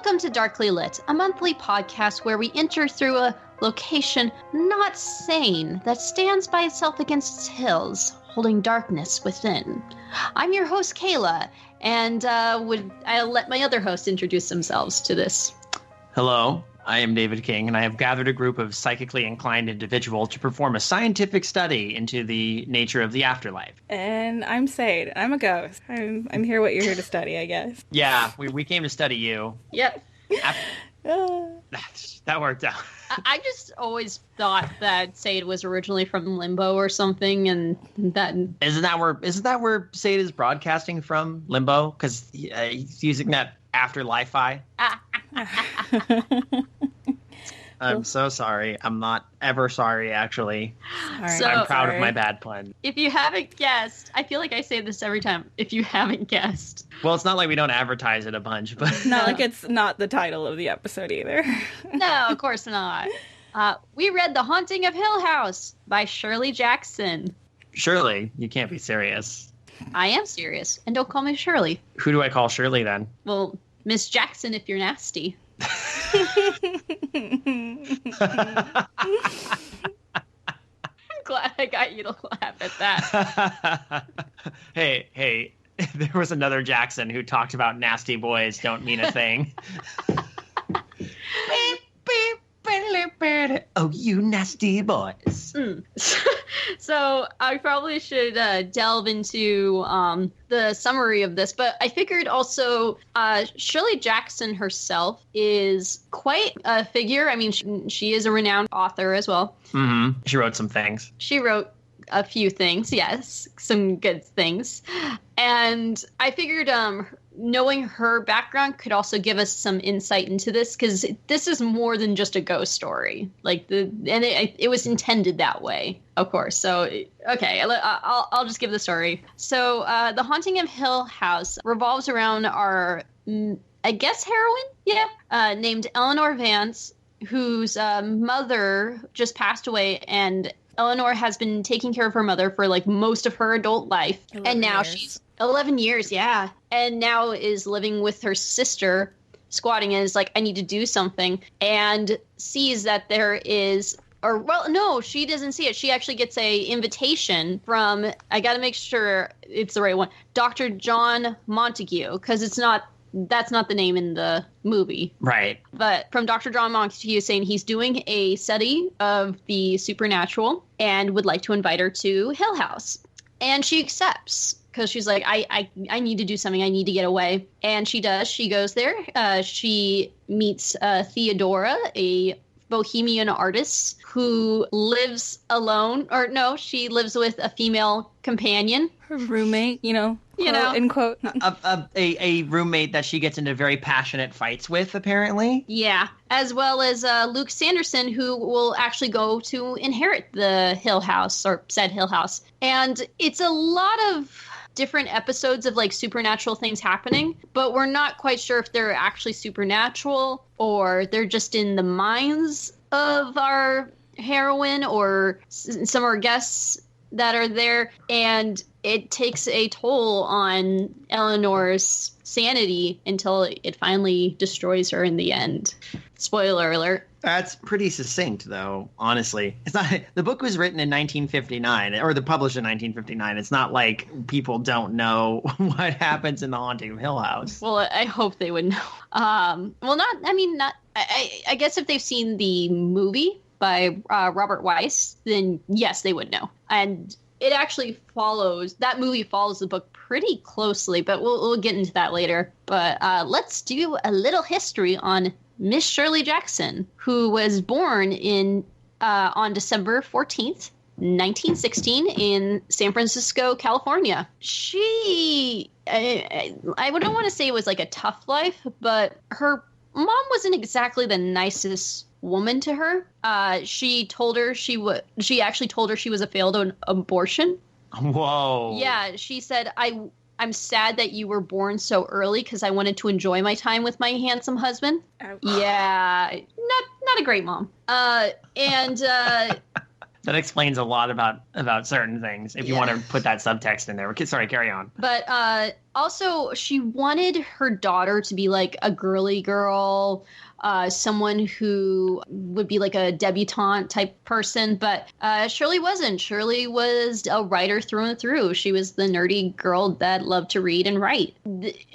Welcome to Darkly Lit, a monthly podcast where we enter through a location not sane that stands by itself against its hills, holding darkness within. I'm your host, Kayla, and I'll let my other hosts introduce themselves to this. Hello, I am David King, and I have gathered a group of psychically inclined individuals to perform a scientific study into the nature of the afterlife. And I'm Sade. I'm a ghost. I'm here what you're here to study, I guess. Yeah, we came to study you. Yep. That worked out. I just always thought that Sade was originally from Limbo or something, and that... Isn't that where Sade is broadcasting from, Limbo? Because he's using that afterlife-I. I'm so sorry. I'm not ever sorry, actually. I'm proud of my bad pun. If you haven't guessed, I feel like I say this every time. If you haven't guessed. Well, it's not like we don't advertise it a bunch, but... Not like it's not the title of the episode either. No, of course not. We read The Haunting of Hill House by Shirley Jackson. Shirley, you can't be serious. I am serious. And don't call me Shirley. Who do I call Shirley, then? Well, Miss Jackson if you're nasty. I'm glad I got you to laugh at that. Hey, there was another Jackson who talked about nasty boys don't mean a thing. Oh, you nasty boys. So I probably should delve into the summary of this, but I figured also Shirley Jackson herself is quite a figure. I mean, she is a renowned author as well. Mm-hmm. She wrote some things. She wrote a few things, yes, some good things. And I figured knowing her background could also give us some insight into this, because this is more than just a ghost story. It was intended that way, of course. So, okay, I'll just give the story. So, The Haunting of Hill House revolves around our, I guess, heroine? Named Eleanor Vance, whose mother just passed away, and Eleanor has been taking care of her mother for most of her adult life. And now she's 11 years, yeah. And now is living with her sister, squatting, and is like, I need to do something. And sees that there is, she doesn't see it. She actually gets a invitation from, I got to make sure it's the right one, Dr. John Montague, because that's not the name in the movie. Right. But from Dr. John Montague saying he's doing a study of the supernatural and would like to invite her to Hill House. And she accepts because she's like, I need to do something. I need to get away. And she does. She goes there. She meets Theodora, a bohemian artist who lives alone. Or no, she lives with a female companion. Her roommate, quote, in quote. A roommate that she gets into very passionate fights with, apparently. Yeah, as well as Luke Sanderson, who will actually go to inherit the Hill House, or said Hill House. And it's a lot of different episodes of supernatural things happening, but we're not quite sure if they're actually supernatural or they're just in the minds of our heroine or some of our guests that are there. And it takes a toll on Eleanor's sanity until it finally destroys her in the end. Spoiler alert. That's pretty succinct, though, honestly. It's not. The book was written in 1959, or published in 1959. It's not like people don't know what happens in The Haunting of Hill House. Well, I hope they would know. I guess if they've seen the movie by Robert Weiss, then yes, they would know. And it actually that movie follows the book pretty closely, but we'll get into that later. But let's do a little history on Miss Shirley Jackson, who was born on December 14th, 1916 in San Francisco, California. She, I don't want to say it was a tough life, but her mom wasn't exactly the nicest woman to her. She actually told her she was a failed abortion. Whoa. Yeah, she said, I'm sad that you were born so early because I wanted to enjoy my time with my handsome husband. Ouch. Yeah, not a great mom. That explains a lot about certain things. If you want to put that subtext in there. Sorry, carry on. But also, she wanted her daughter to be like a girly girl, someone who would be like a debutante type person. But Shirley wasn't. Shirley was a writer through and through. She was the nerdy girl that loved to read and write.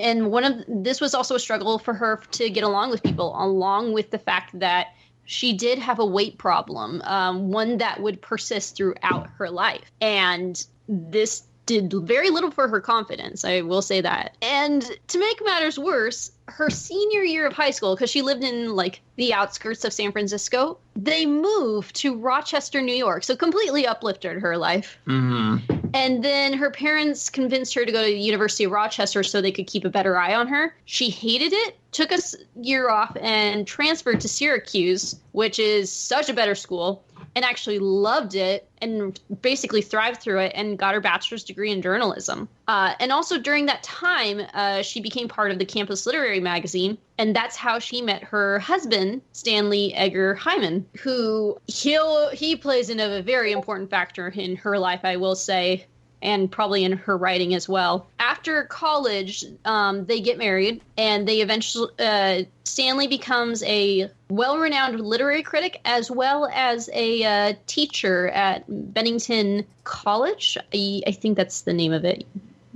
And this was also a struggle for her to get along with people, along with the fact that she did have a weight problem, one that would persist throughout her life. And this did very little for her confidence, I will say that. And to make matters worse, her senior year of high school, because she lived in like the outskirts of San Francisco, they moved to Rochester, New York. So completely uplifted her life. Mm-hmm. And then her parents convinced her to go to the University of Rochester so they could keep a better eye on her. She hated it, took a year off, and transferred to Syracuse, which is such a better school, and actually loved it and basically thrived through it and got her bachelor's degree in journalism. And also during that time, she became part of the campus literary magazine, and that's how she met her husband, Stanley Edgar Hyman, who he plays a very important factor in her life, I will say, and probably in her writing as well. After college, they get married, and they eventually Stanley becomes a well-renowned literary critic as well as a teacher at Bennington College. I think that's the name of it.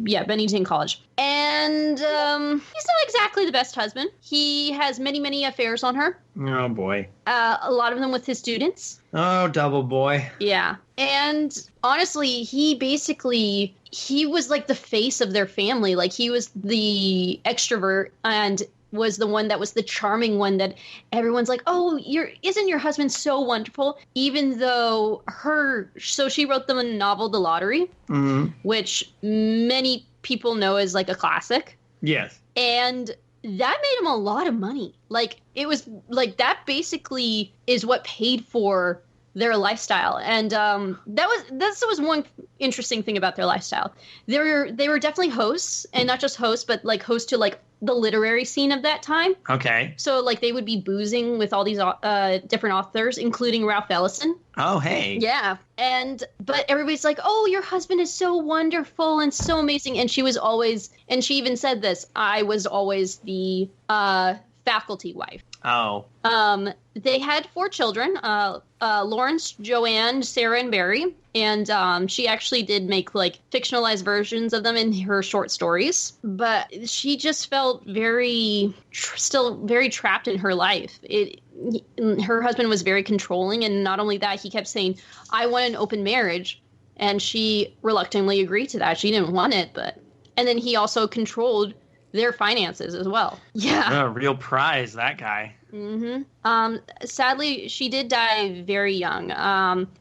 Yeah, Bennington College. And he's not exactly the best husband. He has many, many affairs on her. Oh, boy. A lot of them with his students. Oh, double boy. Yeah. And honestly, he was like the face of their family. Like, he was the extrovert and was the one that was the charming one that everyone's like, oh, isn't your husband so wonderful? Even though she wrote them a novel, The Lottery, mm-hmm. which many people know as like a classic. Yes. And that made him a lot of money. Like, it was like that basically is what paid for their lifestyle. And that was one interesting thing about their lifestyle. They were definitely hosts, and not just hosts, but like hosts to like the literary scene of that time. Okay. So like they would be boozing with all these different authors, including Ralph Ellison. Oh, hey. Yeah. But everybody's like, oh, your husband is so wonderful and so amazing. And she even said this, I was always the faculty wife. Oh. They had 4 children, Lawrence, Joanne, Sarah, and Barry. And she actually did make like fictionalized versions of them in her short stories. But she just felt still very trapped in her life. Her husband was very controlling. And not only that, he kept saying, I want an open marriage. And she reluctantly agreed to that. She didn't want it. And then he also controlled their finances as well. Yeah. Oh, real prize, that guy. Mm-hmm. Sadly, she did die very young.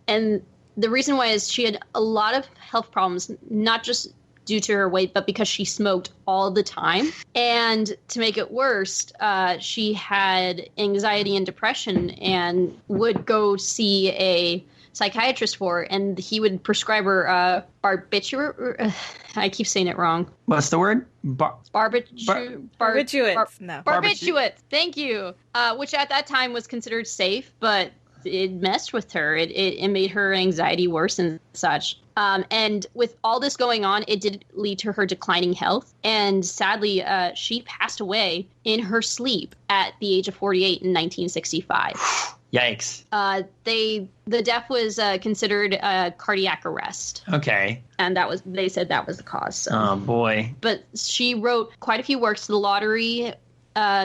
And the reason why is she had a lot of health problems, not just due to her weight, but because she smoked all the time. And to make it worse, she had anxiety and depression and would go see a psychiatrist for, and he would prescribe her barbiturate. I keep saying it wrong. What's the word? Barbiturates. No. Barbiturates. Thank you. Which at that time was considered safe, but it messed with her. It made her anxiety worse and such. And with all this going on, it did lead to her declining health. And sadly, she passed away in her sleep at the age of 48 in 1965. Yikes. The death was considered cardiac arrest. Okay. And they said that was the cause. So. Oh, boy. But she wrote quite a few works. The Lottery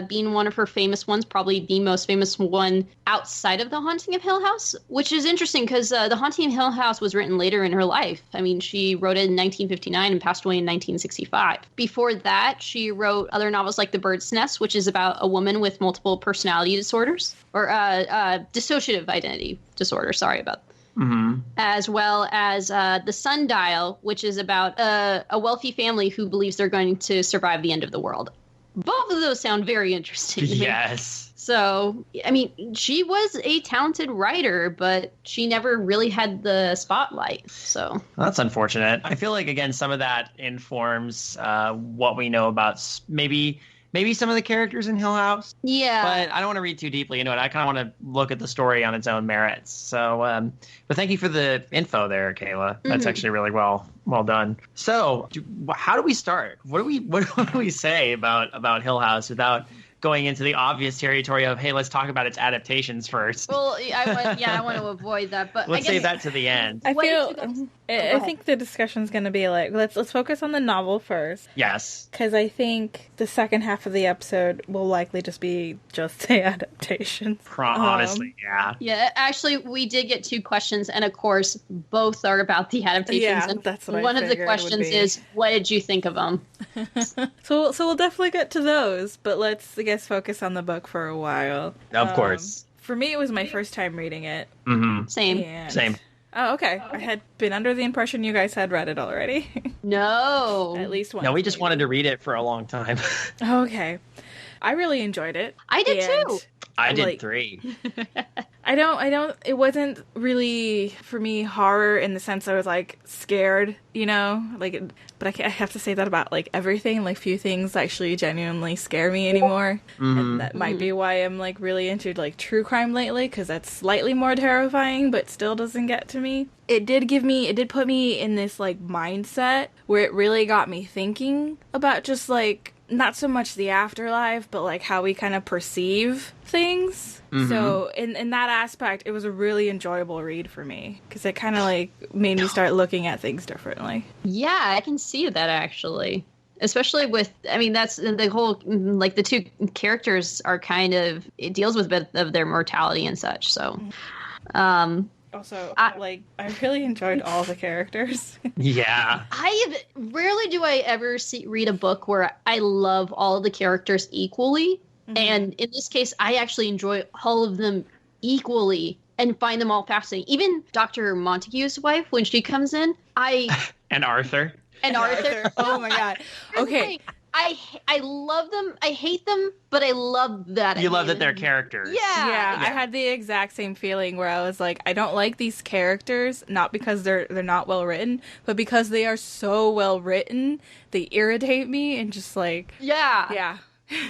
being one of her famous ones, probably the most famous one outside of The Haunting of Hill House, which is interesting because The Haunting of Hill House was written later in her life. I mean, she wrote it in 1959 and passed away in 1965. Before that, she wrote other novels like The Bird's Nest, which is about a woman with multiple personality disorders, or dissociative identity disorder. Sorry about that. Mm-hmm. As well as The Sundial, which is about a wealthy family who believes they're going to survive the end of the world. Both of those sound very interesting to me. Yes. So, I mean, she was a talented writer, but she never really had the spotlight. So well, that's unfortunate. I feel like, again, some of that informs what we know about maybe maybe some of the characters in Hill House. Yeah. But I don't want to read too deeply into it. I kind of want to look at the story on its own merits. So, but thank you for the info there, Kayla. That's actually really well done. So, how do we start? What do we say about Hill House without going into the obvious territory of, hey, let's talk about its adaptations first? Well, I want to avoid that, but let's save that to the end. I think the discussion's going to be like, let's focus on the novel first. Yes. Because I think the second half of the episode will likely just be the adaptations. Honestly, yeah. Yeah, actually, we did get 2 questions, and of course, both are about the adaptations. Yeah, and that's what one of the questions is, what did you think of them? So we'll definitely get to those, but let's, I guess, focus on the book for a while. Of course. For me, it was my first time reading it. Mm-hmm. Same. Oh, okay. I had been under the impression you guys had read it already. No. At least once. No, we just wanted to read it for a long time. Okay. I really enjoyed it. I did too. I did 3. It wasn't really, for me, horror in the sense I was, like, scared, but I have to say that about, like, everything. Like, few things actually genuinely scare me anymore. Mm-hmm. And that might be why I'm, like, really into, like, true crime lately, because that's slightly more terrifying, but still doesn't get to me. It did put me in this, like, mindset where it really got me thinking about just, like, not so much the afterlife, but like how we kind of perceive things. Mm-hmm. So in that aspect, it was a really enjoyable read for me because it kind of like made me start looking at things differently. Yeah, I can see that actually. Especially with, that's the whole, like the 2 characters are kind of, it deals with a bit of their mortality and such. So, Also, I really enjoyed all the characters. Yeah. Rarely do I ever read a book where I love all of the characters equally. Mm-hmm. And in this case, I actually enjoy all of them equally and find them all fascinating. Even Dr. Montague's wife, when she comes in, And Arthur. Oh my God. Okay. I love them. I hate them, but I love that. You love that they're characters. Yeah. I had the exact same feeling where I was like, I don't like these characters, not because they're not well written, but because they are so well written, they irritate me and just like yeah.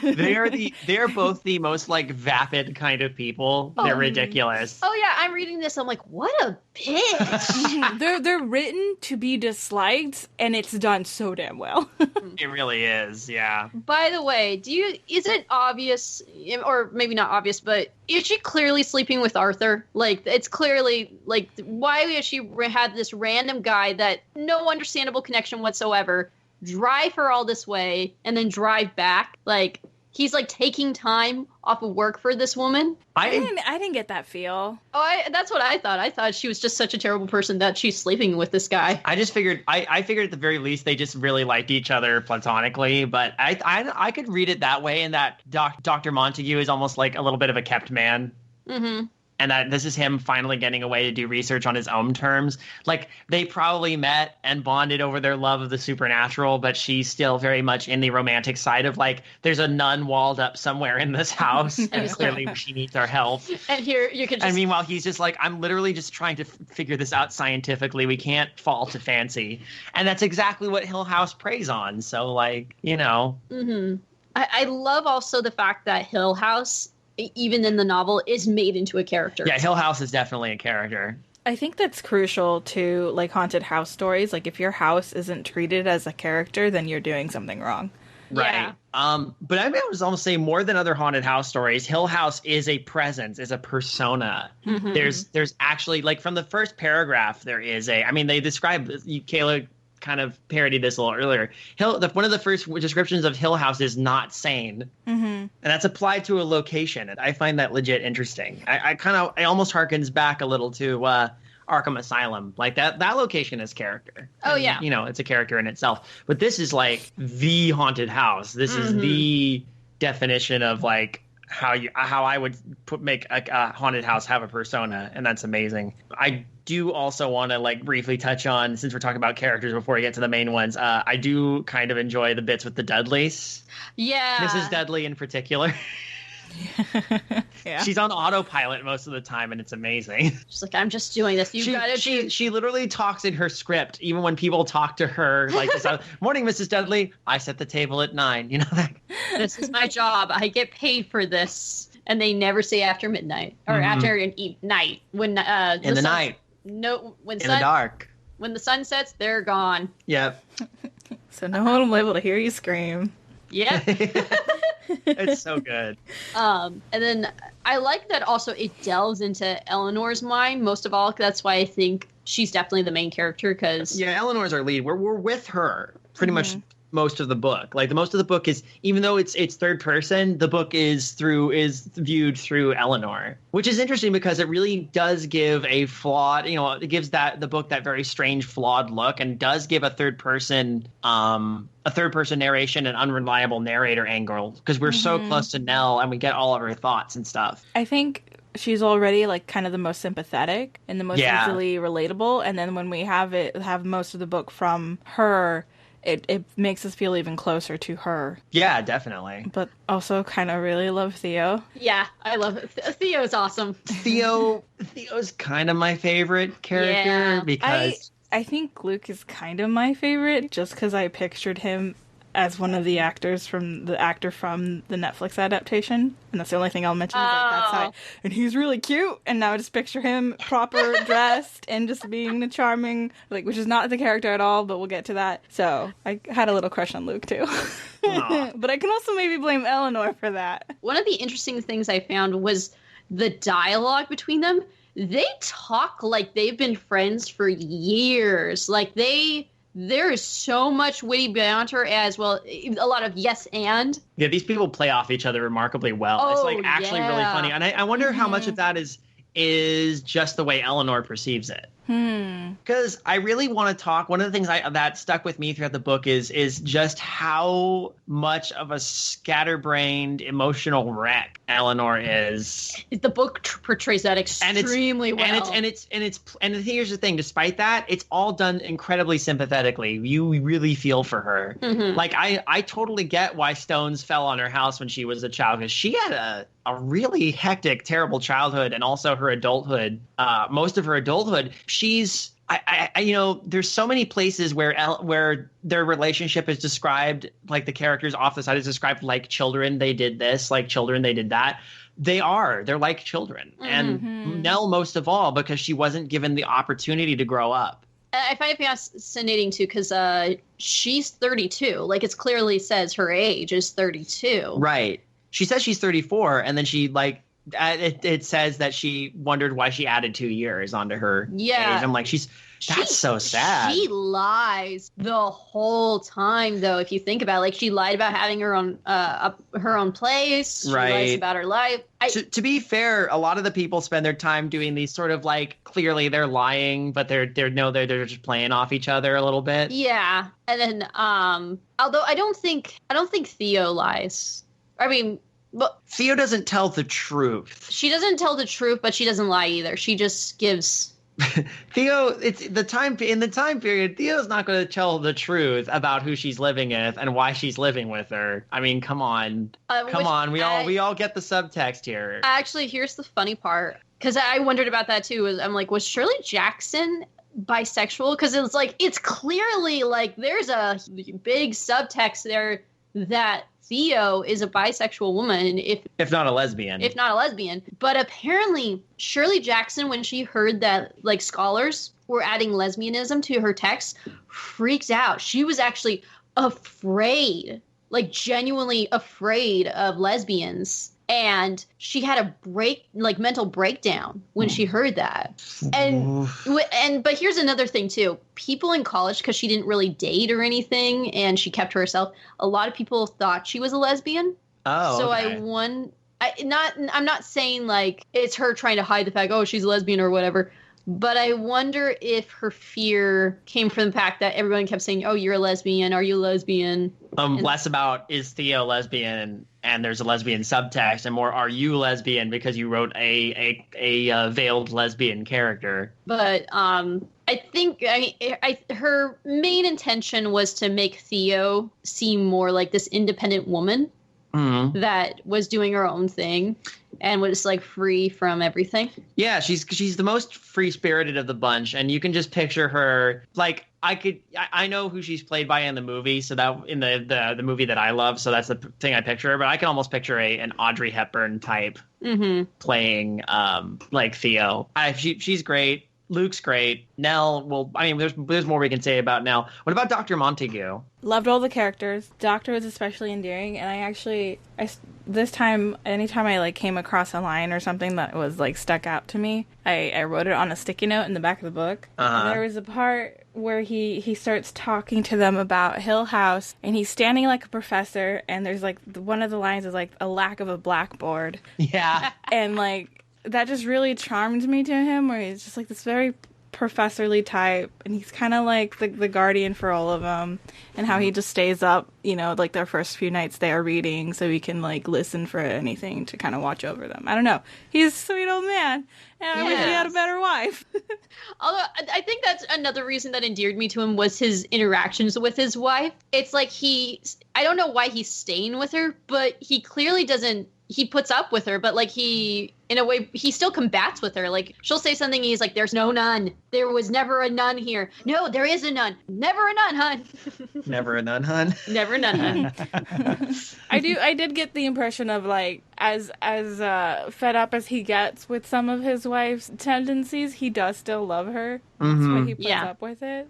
They are both the most like vapid kind of people. They're ridiculous. Oh yeah, I'm reading this. I'm like, what a bitch. They're written to be disliked, and it's done so damn well. It really is. Yeah. By the way, is it obvious, or maybe not obvious, but is she clearly sleeping with Arthur? Like, it's clearly like, why has she had this random guy that no understandable connection whatsoever drive her all this way and then drive back? Like, he's like taking time off of work for this woman. I didn't get that feel. That's what I thought. I thought she was just such a terrible person that she's sleeping with this guy. I just figured I figured at the very least they just really liked each other platonically, but I could read it that way, and that Dr. Montague is almost like a little bit of a kept man. Mm-hmm. And that this is him finally getting away to do research on his own terms. Like, they probably met and bonded over their love of the supernatural, but she's still very much in the romantic side of, like, there's a nun walled up somewhere in this house, and clearly she needs our help. And here you can just... And meanwhile, he's just like, I'm literally just trying to figure this out scientifically. We can't fall to fancy. And that's exactly what Hill House preys on. So, like, Mm-hmm. I love also the fact that Hill House, even in the novel, is made into a character. Yeah, Hill House is definitely a character. I think that's crucial to, like, haunted house stories. Like, if your house isn't treated as a character, then you're doing something wrong. Right. Yeah. But I would almost say more than other haunted house stories, Hill House is a presence, is a persona. Mm-hmm. There's actually, like, from the first paragraph, there is they describe, Kayla kind of parodied this a little earlier. One of the first descriptions of Hill House is not sane, and that's applied to a location, and I find that legit interesting. I almost harkens back a little to Arkham Asylum, like that location is character. Oh yeah, it's a character in itself. But this is like the haunted house. This is the definition of like how I would make a haunted house have a persona, and that's amazing. I do also want to like briefly touch on, since we're talking about characters before we get to the main ones, I do kind of enjoy the bits with the Dudleys. Yeah. Mrs. Dudley in particular. Yeah. She's on autopilot most of the time, and it's amazing. She's like, I'm just doing this. You've got to. She literally talks in her script, even when people talk to her. Like, morning, Mrs. Dudley. I set the table at 9. You know that. This is my job. I get paid for this. And they never say after midnight or after night when in the night. No, when in the dark. When the sun sets, they're gone. Yep. So no one will be able to hear you scream. Yep. It's so good. And then I like that also it delves into Eleanor's mind most of all. That's why I think she's definitely the main character. Because Eleanor's our lead. We're with her pretty much most of the book. Like the most of the book is, even though it's third person, the book is viewed through Eleanor, which is interesting because it really does give a flawed, it gives the book that very strange flawed look, and does give a third person narration and unreliable narrator angle, because we're so close to Nell and we get all of her thoughts and stuff. I think she's already like kind of the most sympathetic and the most easily relatable, and then when we have most of the book from her, it makes us feel even closer to her. Yeah, definitely. But also kind of really love Theo. Yeah, I love it. Theo's awesome. Theo's kind of my favorite character because I think Luke is kind of my favorite just because I pictured him as one of the actor from the Netflix adaptation, and that's the only thing I'll mention. That's how, and he's really cute, and now I just picture him proper dressed and just being the charming, which is not the character at all, but we'll get to that. So I had a little crush on Luke too. But I can also maybe blame Eleanor for that. One of the interesting things I found was the dialogue between them. They talk like they've been friends for years. There is so much witty banter as well, a lot of yes and. Yeah, these people play off each other remarkably well. It's actually really funny. And I wonder how much of that is just the way Eleanor perceives it. Because I really want to talk. One of the things that stuck with me throughout the book is just how much of a scatterbrained emotional wreck Eleanor is. The book portrays that extremely well. And here's the thing: despite that, it's all done incredibly sympathetically. You really feel for her. Like I totally get why stones fell on her house when she was a child, because she had a really hectic, terrible childhood, and also her adulthood. Most of her adulthood, there's so many places where their relationship is described, like the characters off the side is described like children. They did this, like children. They did that. They're like children, and Nell most of all, because she wasn't given the opportunity to grow up. I find it fascinating too, because she's 32. Like it clearly says her age is 32. Right. She says she's 34, and then she it says that she wondered why she added 2 years onto her age. I'm like, that's so sad. She lies the whole time, though. If you think about it, like she lied about having her own place. She lies about her life. To be fair, a lot of the people spend their time doing these sort of like, clearly they're lying, but they're just playing off each other a little bit. Yeah, and then although I don't think Theo lies. I mean, but Theo doesn't tell the truth. She doesn't tell the truth, but she doesn't lie either. She just gives. Theo, in the time period, Theo's not going to tell the truth about who she's living with and why she's living with her. I mean, come on, we all get the subtext here. Actually, here's the funny part, because I wondered about that too. I'm like, was Shirley Jackson bisexual? Because it's clearly like there's a big subtext there that Theo is a bisexual woman, if not a lesbian. But apparently, Shirley Jackson, when she heard that like scholars were adding lesbianism to her text, freaked out. She was actually afraid, like genuinely afraid of lesbians. And she had a mental breakdown when she heard that. But here's another thing too. People in college, because she didn't really date or anything, and she kept to herself, a lot of people thought she was a lesbian. Oh, so okay. I'm not saying like it's her trying to hide the fact, oh, she's a lesbian or whatever. But I wonder if her fear came from the fact that everyone kept saying, oh, you're a lesbian. Are you a lesbian? Less about, is Theo lesbian and there's a lesbian subtext, and more, are you lesbian because you wrote a veiled lesbian character? But I think her main intention was to make Theo seem more like this independent woman that was doing her own thing and was like free from everything. Yeah, she's the most free-spirited of the bunch, and you can just picture her like I know who she's played by in the movie, so that in the movie that I love, so that's the thing I picture her, but I can almost picture an Audrey Hepburn type playing like Theo. She's great. Luke's great. Nell, well, I mean, there's more we can say about Nell. What about Dr. Montague? Loved all the characters. Doctor was especially endearing, and this time, anytime I like came across a line or something that was like stuck out to me, I wrote it on a sticky note in the back of the book. And there was a part where he starts talking to them about Hill House, and he's standing like a professor, and there's like one of the lines is like a lack of a blackboard. Yeah. And like that just really charmed me to him, where he's just like this very professorly type, and he's kind of like the guardian for all of them, and how he just stays up, you know, like their first few nights they are reading, so he can like listen for anything to kind of watch over them. I don't know. He's a sweet old man, and I wish he had a better wife. Although I think that's another reason that endeared me to him was his interactions with his wife. It's like I don't know why he's staying with her, but he clearly doesn't. He puts up with her, but like in a way, he still combats with her. Like she'll say something, and he's like, "There's no nun. There was never a nun here. No, there is a nun. Never a nun, hun. Never a nun, hun. Never a nun, hun." I did get the impression of like as fed up as he gets with some of his wife's tendencies, he does still love her. That's why he puts up with it.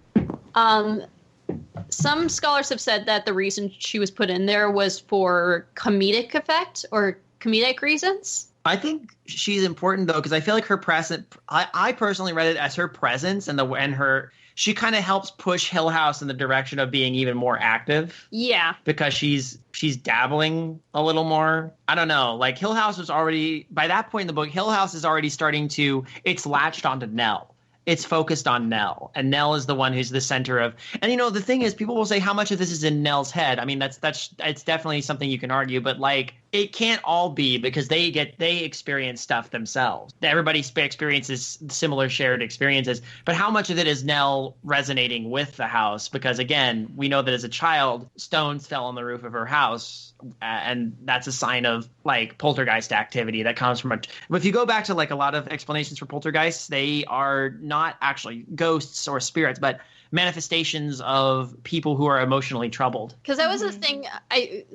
Some scholars have said that the reason she was put in there was for comedic effect or comedic reasons. I think she's important though, because I feel like her presence. I personally read it as her presence she kind of helps push Hill House in the direction of being even more active. Yeah, because she's dabbling a little more. I don't know. Like Hill House was already by that point in the book. Hill House is already starting to. It's latched onto Nell. It's focused on Nell, and Nell is the one who's the center of. And you know, the thing is, people will say how much of this is in Nell's head. I mean, it's definitely something you can argue, but like it can't all be, because they experience stuff themselves. Everybody experiences similar shared experiences, but how much of it is Nell resonating with the house? Because again, we know that as a child, stones fell on the roof of her house. And that's a sign of like poltergeist activity that comes from But if you go back to like a lot of explanations for poltergeists, they are not actually ghosts or spirits, but manifestations of people who are emotionally troubled. Because that was the thing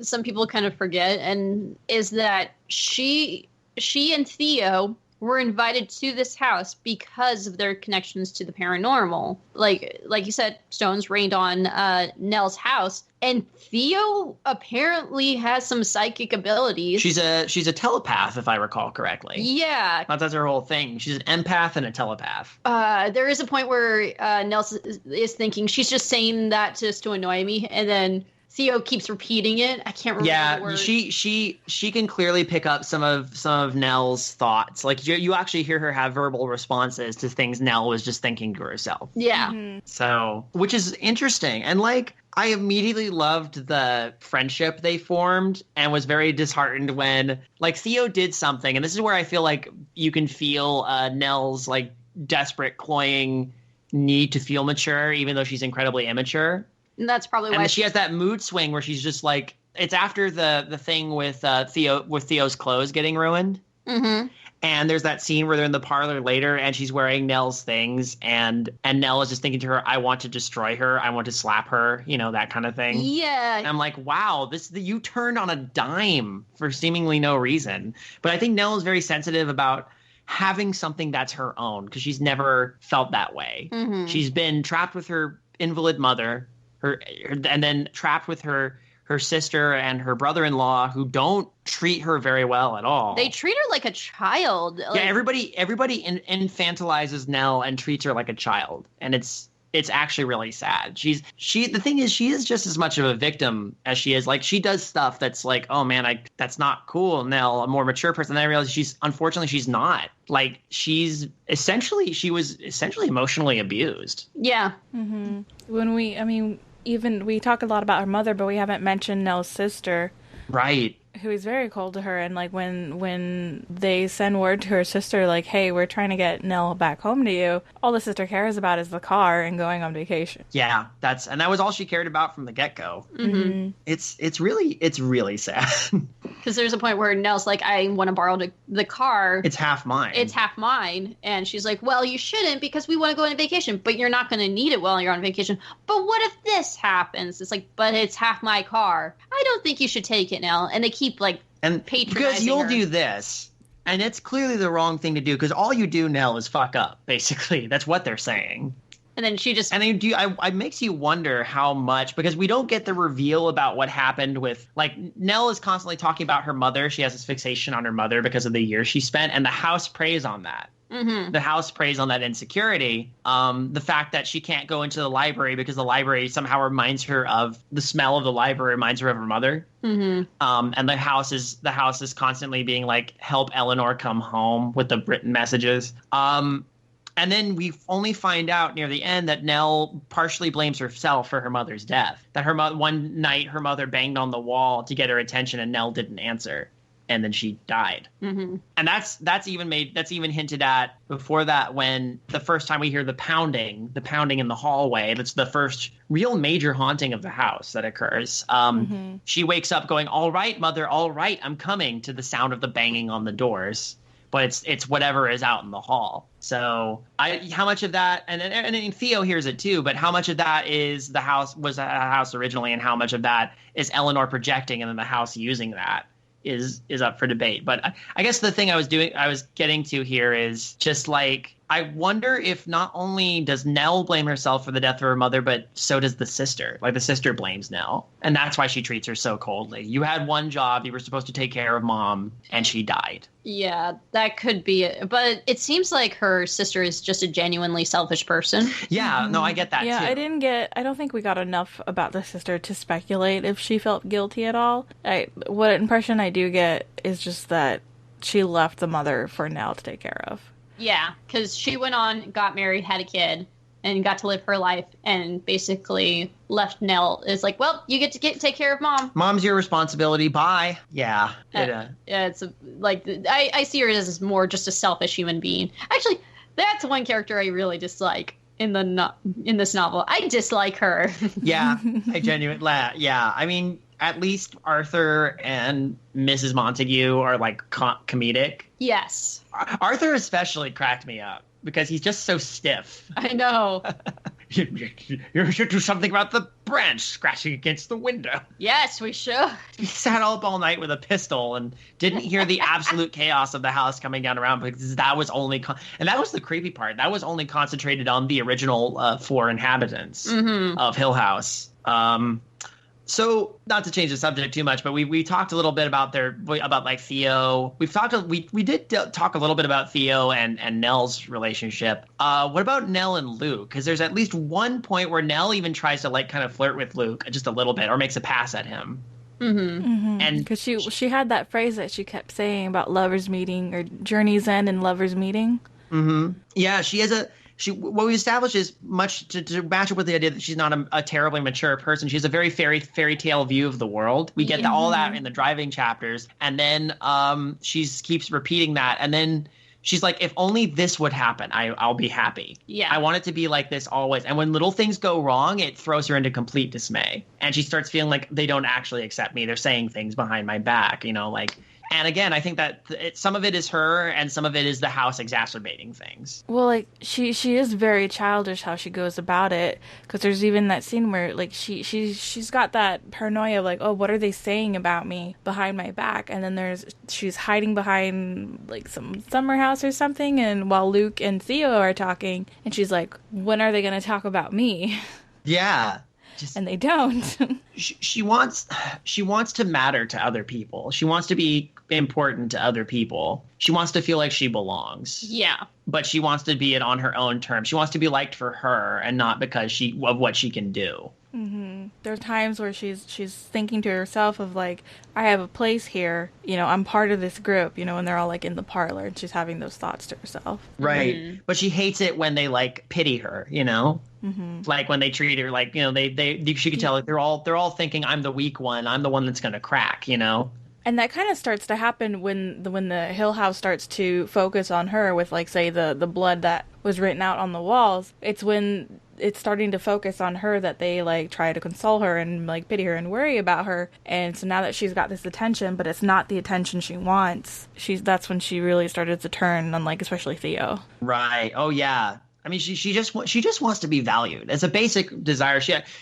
some people kind of forget, and is that she and Theo were invited to this house because of their connections to the paranormal. Like you said, stones rained on Nell's house, and Theo apparently has some psychic abilities. She's a telepath, if I recall correctly. Yeah. That's her whole thing. She's an empath and a telepath. There is a point where Nell is thinking she's just saying that just to annoy me, and then Theo keeps repeating it. I can't remember the word. She can clearly pick up some of Nell's thoughts. Like you actually hear her have verbal responses to things Nell was just thinking to herself. Yeah. Mm-hmm. So, which is interesting. And like I immediately loved the friendship they formed, and was very disheartened when like Theo did something. And this is where I feel like you can feel Nell's like desperate, cloying need to feel mature, even though she's incredibly immature. And that's probably why she has that mood swing where she's just like, it's after the thing with Theo's clothes getting ruined. Mm-hmm. And there's that scene where they're in the parlor later, and she's wearing Nell's things, and Nell is just thinking to her, I want to destroy her, I want to slap her, you know, that kind of thing. Yeah. And I'm like, wow, you turned on a dime for seemingly no reason. But I think Nell is very sensitive about having something that's her own, because she's never felt that way. Mm-hmm. She's been trapped with her invalid mother, and then trapped with her sister and her brother-in-law, who don't treat her very well at all. They treat her like a child. Yeah, everybody infantilizes Nell and treats her like a child, and it's actually really sad. The thing is, she is just as much of a victim as she is. Like, she does stuff that's like, oh man, that's not cool. Nell, a more mature person. And I realize she's not. Like, she was essentially emotionally abused. Yeah. Mm-hmm. We talk a lot about her mother, but we haven't mentioned Nell's sister. Right. Who is very cold to her, and like when they send word to her sister like, hey, we're trying to get Nell back home to you, all the sister cares about is the car and going on vacation. Yeah, that was all she cared about from the get-go. Mm-hmm. It's really sad. Because there's a point where Nell's like, I want to borrow the car. It's half mine. It's half mine. And she's like, well, you shouldn't because we want to go on vacation. But you're not going to need it while you're on vacation. But what if this happens? It's like, but it's half my car. I don't think you should take it, Nell. And they keep like patronizing because you'll her. do this. And it's clearly the wrong thing to do because all you do, Nell, is fuck up, basically. That's what they're saying. And then she just... And then it makes you wonder how much, because we don't get the reveal about what happened with, like, Nell is constantly talking about her mother. She has this fixation on her mother because of the years she spent, and the house preys on that. Mm-hmm. The house preys on that insecurity. The fact that she can't go into the library because the library somehow reminds her of the smell of the library, reminds her of her mother. Mm-hmm. And the house is constantly being like, help Eleanor come home with the written messages. And then we only find out near the end that Nell partially blames herself for her mother's death. That one night her mother banged on the wall to get her attention and Nell didn't answer. And then she died. Mm-hmm. And that's even hinted at before that when the first time we hear the pounding in the hallway. That's the first real major haunting of the house that occurs. She wakes up going, all right, mother, all right, I'm coming, to the sound of the banging on the doors. But it's whatever is out in the hall. So how much of that, and Theo hears it too, but how much of that is the house was a house originally, and how much of that is Eleanor projecting and then the house using that is up for debate. But I guess the thing I was getting to here is just like, I wonder if not only does Nell blame herself for the death of her mother, but so does the sister. Like, the sister blames Nell. And that's why she treats her so coldly. You had one job. You were supposed to take care of mom, and she died. Yeah, that could be it. But it seems like her sister is just a genuinely selfish person. Yeah, no, I get that, yeah, too. I don't think we got enough about the sister to speculate if she felt guilty at all. What impression I do get is just that she left the mother for Nell to take care of. Yeah, because she went on, got married, had a kid, and got to live her life, and basically left Nell. It's like, well, you get to take care of mom. Mom's your responsibility. Bye. Yeah. It's I see her as more just a selfish human being. Actually, that's one character I really dislike in this novel. I dislike her. Yeah, I genuinely. Yeah, I mean, at least Arthur and Mrs. Montague are like comedic. Yes. Arthur especially cracked me up because he's just so stiff. I know. You should do something about the branch scratching against the window. Yes, we should. He sat up all night with a pistol and didn't hear the absolute chaos of the house coming down around because that was only... and that was the creepy part. That was only concentrated on the original 4 inhabitants of Hill House. So, not to change the subject too much, but we talked a little bit about like Theo. We did talk a little bit about Theo and Nell's relationship. What about Nell and Luke? Because there's at least one point where Nell even tries to like kind of flirt with Luke just a little bit, or makes a pass at him. And because she had that phrase that she kept saying about lovers meeting, or journeys end and lovers meeting. Yeah, she has what we established is much to match up with the idea that she's not a terribly mature person. She has a very fairy tale view of the world. We get all that in the driving chapters. And then she keeps repeating that. And then she's like, if only this would happen, I'll be happy. Yeah. I want it to be like this always. And when little things go wrong, it throws her into complete dismay. And she starts feeling like they don't actually accept me. They're saying things behind my back, like... And again, I think that some of it is her and some of it is the house exacerbating things. Well, like, she is very childish how she goes about it. Because there's even that scene where, like, she's got that paranoia of, like, oh, what are they saying about me behind my back? And then she's hiding behind, like, some summer house or something. And while Luke and Theo are talking, and she's like, when are they going to talk about me? Yeah. And they don't. She wants to matter to other people. She wants to be important to other people. She wants to feel like she belongs. Yeah. But she wants to be it on her own terms. She wants to be liked for her and not because of what she can do. There are times where she's thinking to herself of like, I have a place here, I'm part of this group, and they're all like in the parlor, and she's having those thoughts to herself. Right. But she hates it when they like pity her, like when they treat her like, she could tell like they're all thinking I'm the weak one. I'm the one that's going to crack, And that kind of starts to happen when the Hill House starts to focus on her with, like, say, the blood that was written out on the walls. It's when it's starting to focus on her, that they like try to console her and like pity her and worry about her. And so now that she's got this attention, but it's not the attention she wants, that's when she really started to turn on, like, especially Theo. Right. Oh yeah. I mean, she just wants to be valued. It's a basic desire.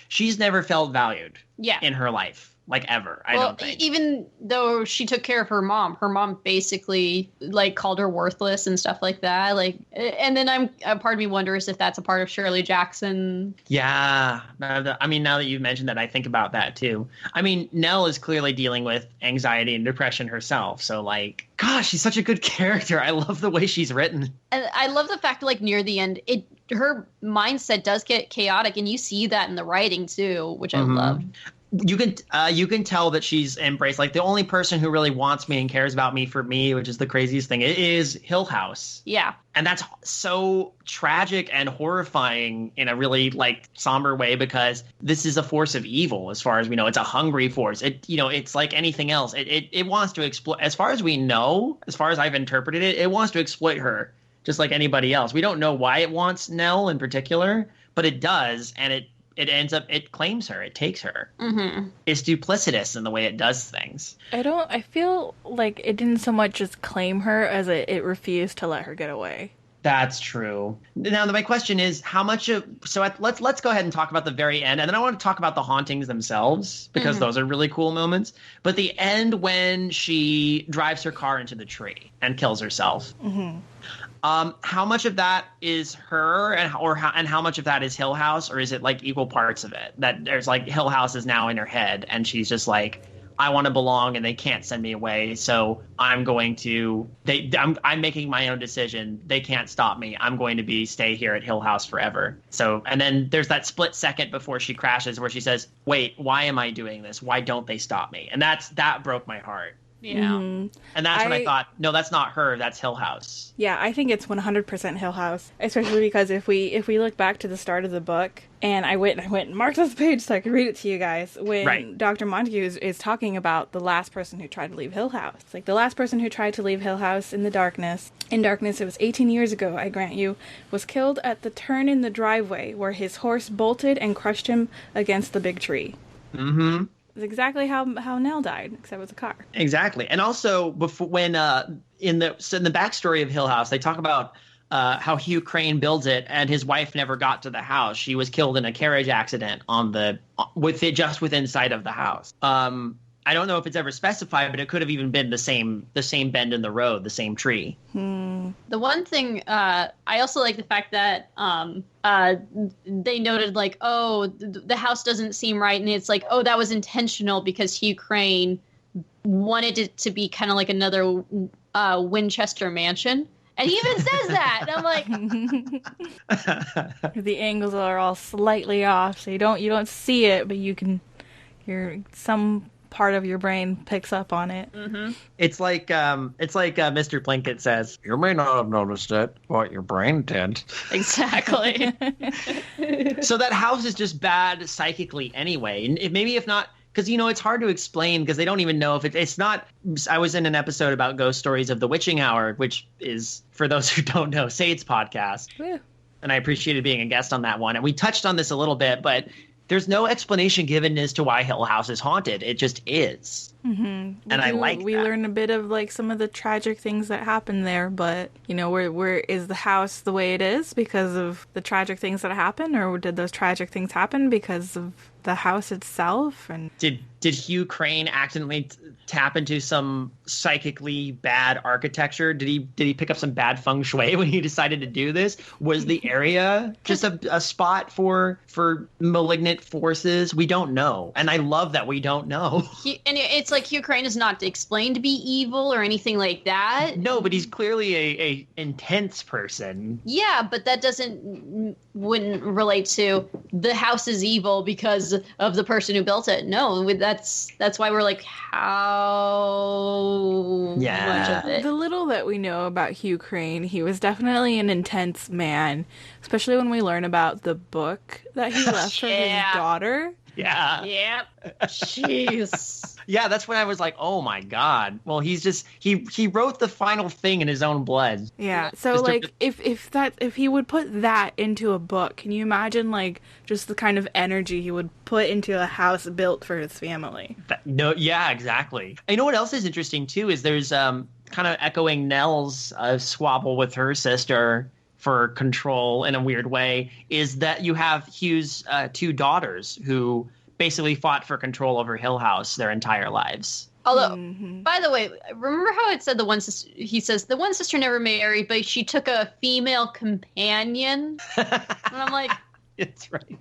She's never felt valued. Yeah. In her life. Like ever, I don't think. Even though she took care of her mom basically like called her worthless and stuff like that. Like, and then part of me wonders if that's a part of Shirley Jackson. Yeah, I mean, now that you've mentioned that, I think about that too. I mean, Nell is clearly dealing with anxiety and depression herself. So, like, gosh, she's such a good character. I love the way she's written. And I love the fact that, like, near the end, her mindset does get chaotic, and you see that in the writing too, which I love. You can tell that she's embraced, like, the only person who really wants me and cares about me for me, which is the craziest thing, it is Hill House. Yeah. And that's so tragic and horrifying in a really, like, somber way, because this is a force of evil as far as we know. It's a hungry force. It's like anything else. It wants to exploit, as far as we know, as far as I've interpreted it, it wants to exploit her just like anybody else. We don't know why it wants Nell in particular, but it does, and it ends up, it claims her, it takes her. Mm-hmm. It's duplicitous in the way it does things. I feel like it didn't so much just claim her as it refused to let her get away. That's true. Now, my question is, how much of... So let's go ahead and talk about the very end, and then I want to talk about the hauntings themselves, because those are really cool moments. But the end when she drives her car into the tree and kills herself. Mm-hmm. How much of that is her, and how much of that is Hill House, or is it like equal parts of it? That there's like Hill House is now in her head, and she's just like, I want to belong, and they can't send me away, so I'm going to. I'm making my own decision. They can't stop me. I'm going to stay here at Hill House forever. So, and then there's that split second before she crashes where she says, "Wait, why am I doing this? Why don't they stop me?" And that broke my heart. Yeah. Mm-hmm. And that's when I thought, no, that's not her, that's Hill House. Yeah, I think it's 100% Hill House, especially because if we look back to the start of the book, and I went and marked this page so I could read it to you guys, when Dr. Montague is talking about the last person who tried to leave Hill House. Like, the last person who tried to leave Hill House in darkness, it was 18 years ago, I grant you, was killed at the turn in the driveway where his horse bolted and crushed him against the big tree. Mm-hmm. Exactly how Nell died, except with a car. Exactly. And also, before in the backstory of Hill House, they talk about how Hugh Crane builds it, and his wife never got to the house. She was killed in a carriage accident just within sight of the house. I don't know if it's ever specified, but it could have even been the same bend in the road, the same tree. The one thing I also like the fact that they noted, like, oh, the house doesn't seem right, and it's like, oh, that was intentional because Hugh Crane wanted it to be kind of like another Winchester mansion. And he even says that. And I'm like, the angles are all slightly off, so you don't see it, but some part of your brain picks up on it. Mm-hmm. It's like Mr. Plinkett says, you may not have noticed it, but your brain did. Exactly. So that house is just bad psychically anyway. And if not, because, it's hard to explain because they don't even know if it's not. I was in an episode about ghost stories of the Witching Hour, which is, for those who don't know, Sade's podcast. Yeah. And I appreciated being a guest on that one. And we touched on this a little bit, but there's no explanation given as to why Hill House is haunted. It just is. Mm-hmm. And we learn a bit of, like, some of the tragic things that happen there, but, where is the house the way it is because of the tragic things that happen, or did those tragic things happen because of the house itself? And did Hugh Crane accidentally tap into some psychically bad architecture? Did he pick up some bad feng shui when he decided to do this? Was the area just a spot for malignant forces? We don't know, and I love that we don't know. And it's like Hugh Crane is not explained to be evil or anything like that. No, but he's clearly a intense person. Yeah, but that wouldn't relate to the house is evil because of the person who built it. No, that's why we're like, how much of it? The little that we know about Hugh Crane, he was definitely an intense man, especially when we learn about the book that he left for his daughter. Yeah. Yep. Jeez. Yeah, that's when I was like, oh my God. Well, he's just he wrote the final thing in his own blood. Yeah. So Just like if he would put that into a book, can you imagine like just the kind of energy he would put into a house built for his family? No, yeah, exactly. You know what else is interesting too is there's kind of echoing Nell's squabble with her sister for control in a weird way, is that you have Hugh's two daughters who basically fought for control over Hill House their entire lives. Although, by the way, remember how it said he says the one sister never married, but she took a female companion? And I'm like, it's right.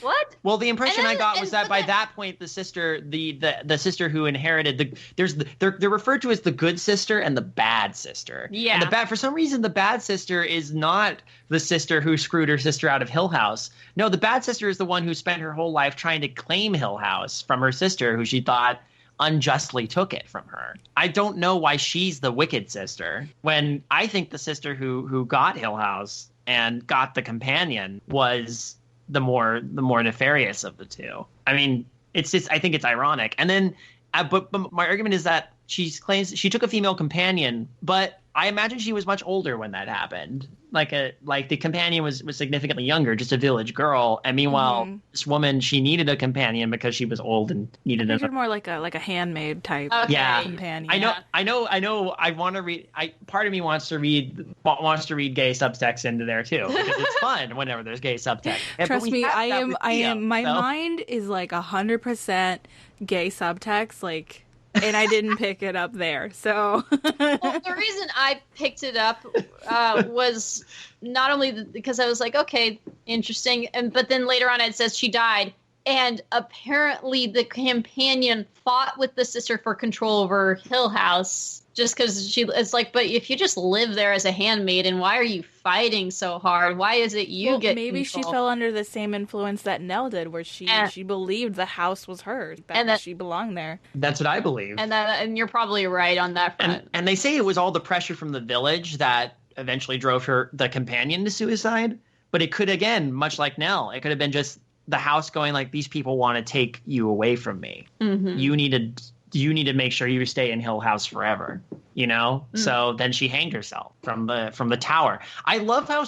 What? Well, the impression I got was that by that point, the sister, the sister who inherited they're referred to as the good sister and the bad sister. Yeah. And for some reason, the bad sister is not the sister who screwed her sister out of Hill House. No, the bad sister is the one who spent her whole life trying to claim Hill House from her sister, who she thought unjustly took it from her. I don't know why she's the wicked sister, when I think the sister who got Hill House and got the companion was the more nefarious of the two. I mean, it's just, I think it's ironic. And then, but my argument is that she claims she took a female companion, but I imagine she was much older when that happened. Like the companion was significantly younger, just a village girl. And meanwhile, this woman, she needed a companion because she was old and needed a more like a handmaid type companion. I know. I want to read. Part of me wants to read gay subtext into there too, because it's fun whenever there's gay subtext. Trust me, I am. My mind is like 100% gay subtext. Like. And I didn't pick it up there, so. Well, the reason I picked it up was not only because I was like, okay, interesting, but then later on it says she died, and apparently the companion fought with the sister for control over Hill House, just because it's like, but if you just live there as a handmaiden, why are you fighting so hard? Why is it you get maybe control? She fell under the same influence that Nell did, where she believed the house was hers, that she belonged there. That's what I believe. And you're probably right on that front. And they say it was all the pressure from the village that eventually drove the companion to suicide. But it could, again, much like Nell, it could have been just the house going like, these people want to take you away from me. Mm-hmm. You need to make sure you stay in Hill House forever, you know? So then she hanged herself from the tower. I love how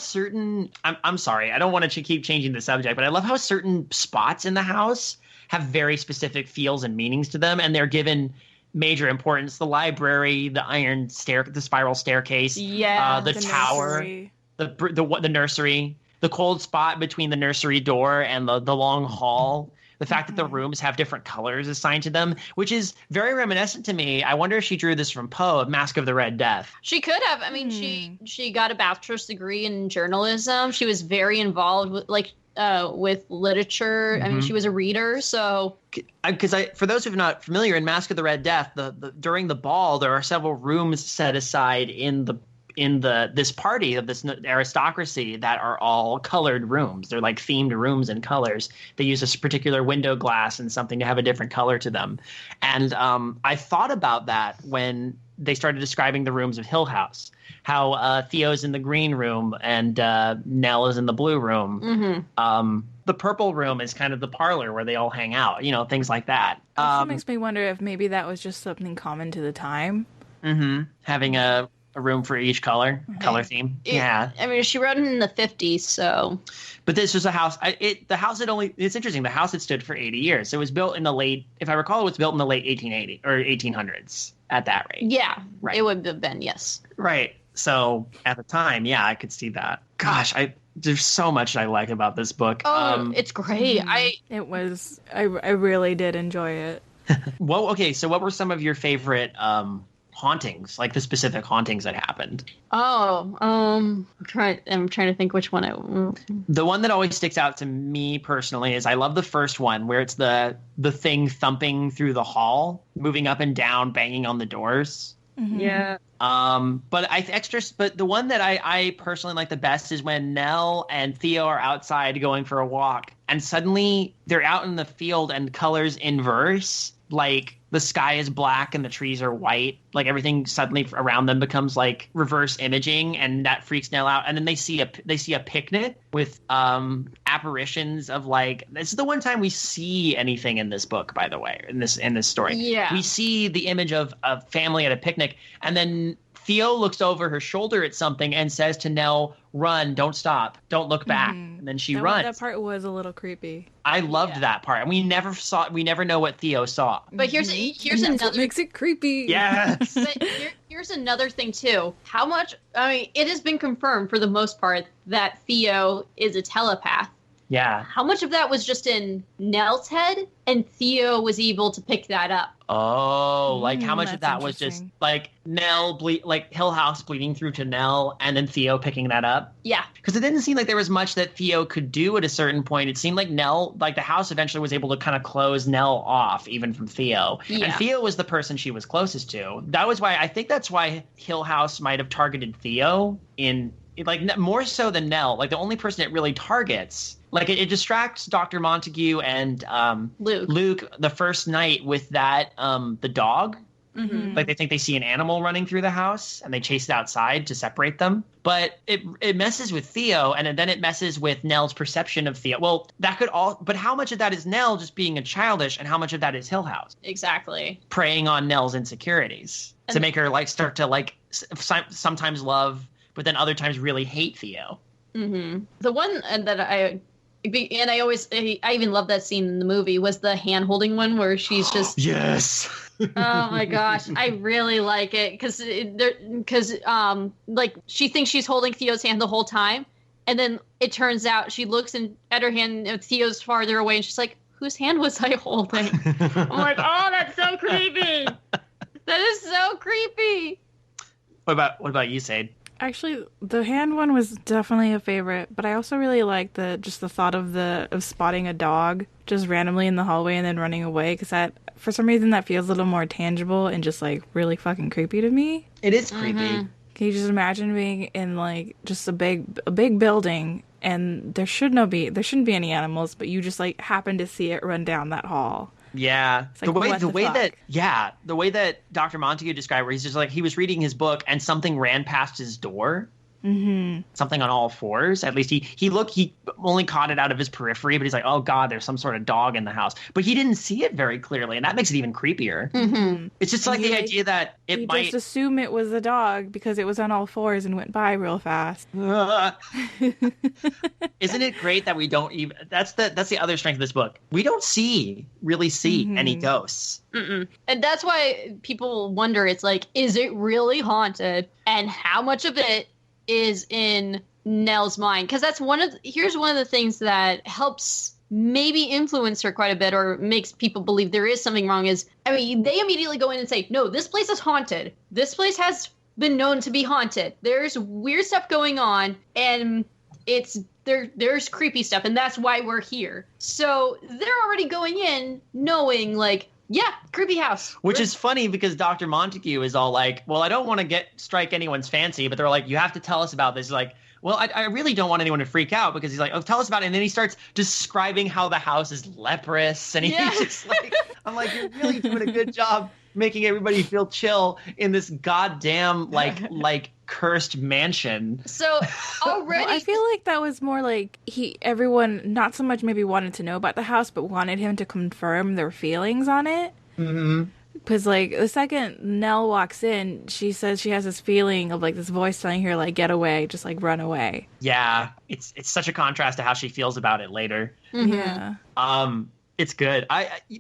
I'm sorry, I don't want to keep changing the subject, but I love how certain spots in the house have very specific feels and meanings to them, and they're given major importance. The library, the spiral staircase, the tower, nursery. the nursery, the cold spot between the nursery door and the long hall. The fact that the rooms have different colors assigned to them, which is very reminiscent to me. I wonder if she drew this from Poe, Mask of the Red Death. She could have. I mean, she got a bachelor's degree in journalism. She was very involved with literature. I mean, she was a reader. So, because for those who are not familiar, in Mask of the Red Death, during the ball, there are several rooms set aside in this party of this aristocracy that are all colored rooms. They're like themed rooms and colors. They use this particular window glass and something to have a different color to them. And I thought about that when they started describing the rooms of Hill House, how Theo's in the green room and Nell is in the blue room. Mm-hmm. The purple room is kind of the parlor where they all hang out, things like that. It makes me wonder if maybe that was just something common to the time. Mm-hmm. Having a room for each color theme. I mean, she wrote it in the 50s, so. But this was a house. It's interesting. The house had stood for 80 years. It was built in the late, if I recall, it was built in the late 1880 or 1800s at that rate. Yeah, right. It would have been, yes. Right. So at the time, yeah, I could see that. Gosh, there's so much I like about this book. Oh, it's great. I really did enjoy it. Well, okay. So what were some of your favorite hauntings, like the specific hauntings that happened? I'm trying to think which one The one that always sticks out to me personally is I love the first one where it's the thing thumping through the hall, moving up and down, banging on the doors. Mm-hmm. Yeah. But the one that I personally like the best is when Nell and Theo are outside going for a walk, and suddenly they're out in the field and colors inverse. Like the sky is black and the trees are white. Like everything suddenly around them becomes like reverse imaging, and that freaks Nell out. And then they see a picnic with apparitions of like, this is the one time we see anything in this book, by the way, in this story. Yeah. We see the image of a family at a picnic, and then Theo looks over her shoulder at something and says to Nell, "Run, don't stop, don't look back." And then she runs. That part was a little creepy. I loved that part. And we never know what Theo saw. But here's another what makes it creepy. Yes. But here's another thing too. How much? I mean, it has been confirmed for the most part that Theo is a telepath. Yeah. How much of that was just in Nell's head, and Theo was able to pick that up? Oh, like how much of that's that was just interesting. like Nell like Hill House bleeding through to Nell, and then Theo picking that up? Yeah. Because it didn't seem like there was much that Theo could do at a certain point. It seemed like Nell, like the house eventually was able to kind of close Nell off, even from Theo. Yeah. And Theo was the person she was closest to. I think that's why Hill House might have targeted Theo in, like, more so than Nell. Like the only person it really targets. Like it distracts Dr. Montague and Luke the first night with that the dog. Mm-hmm. Like they think they see an animal running through the house and they chase it outside to separate them. But it messes with Theo, and then it messes with Nell's perception of Theo. Well, that could all, but how much of that is Nell just being a childish, and how much of that is Hill House Exactly. preying on Nell's insecurities to make her like start to like sometimes love, but then other times really hate Theo. Mm-hmm. The one that I even love that scene in the movie was the hand holding one where she's just Yes. oh my gosh, I really like it because like she thinks she's holding Theo's hand the whole time, and then it turns out she looks at her hand and Theo's farther away, and she's like, "Whose hand was I holding?" I'm like, "Oh, that's so creepy. That is so creepy." What about you, Sade? Actually, the hand one was definitely a favorite, but I also really like the thought of spotting a dog just randomly in the hallway and then running away, because that, for some reason, that feels a little more tangible and just like really fucking creepy to me. It is creepy. Mm-hmm. Can you just imagine being in like just a big building, and there shouldn't be any animals, but you just like happen to see it run down that hall? Yeah, like, the way that Dr. Montague described, where he's just like, he was reading his book and something ran past his door. Mm-hmm. Something on all fours. At least he only caught it out of his periphery, but he's like, oh God, there's some sort of dog in the house. But he didn't see it very clearly, and that makes it even creeper. Mm-hmm. It's just like the idea that it might just assume it was a dog because it was on all fours and went by real fast. Isn't it great that we don't even? That's the other strength of this book. We don't really see any ghosts. Mm-mm. And that's why people wonder, it's like, is it really haunted? And how much of it is in Nell's mind? Because that's here's one of the things that helps maybe influence her quite a bit, or makes people believe there is something wrong, is, I mean, they immediately go in and say, no, this place is haunted. This place has been known to be haunted. There's weird stuff going on, and there's creepy stuff, and that's why we're here. So they're already going in knowing, like, yeah, creepy house. Which is funny because Dr. Montague is all like, well, I don't want to strike anyone's fancy, but they're like, you have to tell us about this. He's like, well, I really don't want anyone to freak out, because he's like, oh, tell us about it. And then he starts describing how the house is leprous. And he's just like, I'm like, you're really doing a good job making everybody feel chill in this goddamn like cursed mansion. So already, well, I feel like that was more like everyone not so much maybe wanted to know about the house, but wanted him to confirm their feelings on it. Mm-hmm. Because like the second Nell walks in, she says she has this feeling of like this voice telling her like, get away, just like run away. Yeah, it's such a contrast to how she feels about it later. Mm-hmm. Yeah. It's good.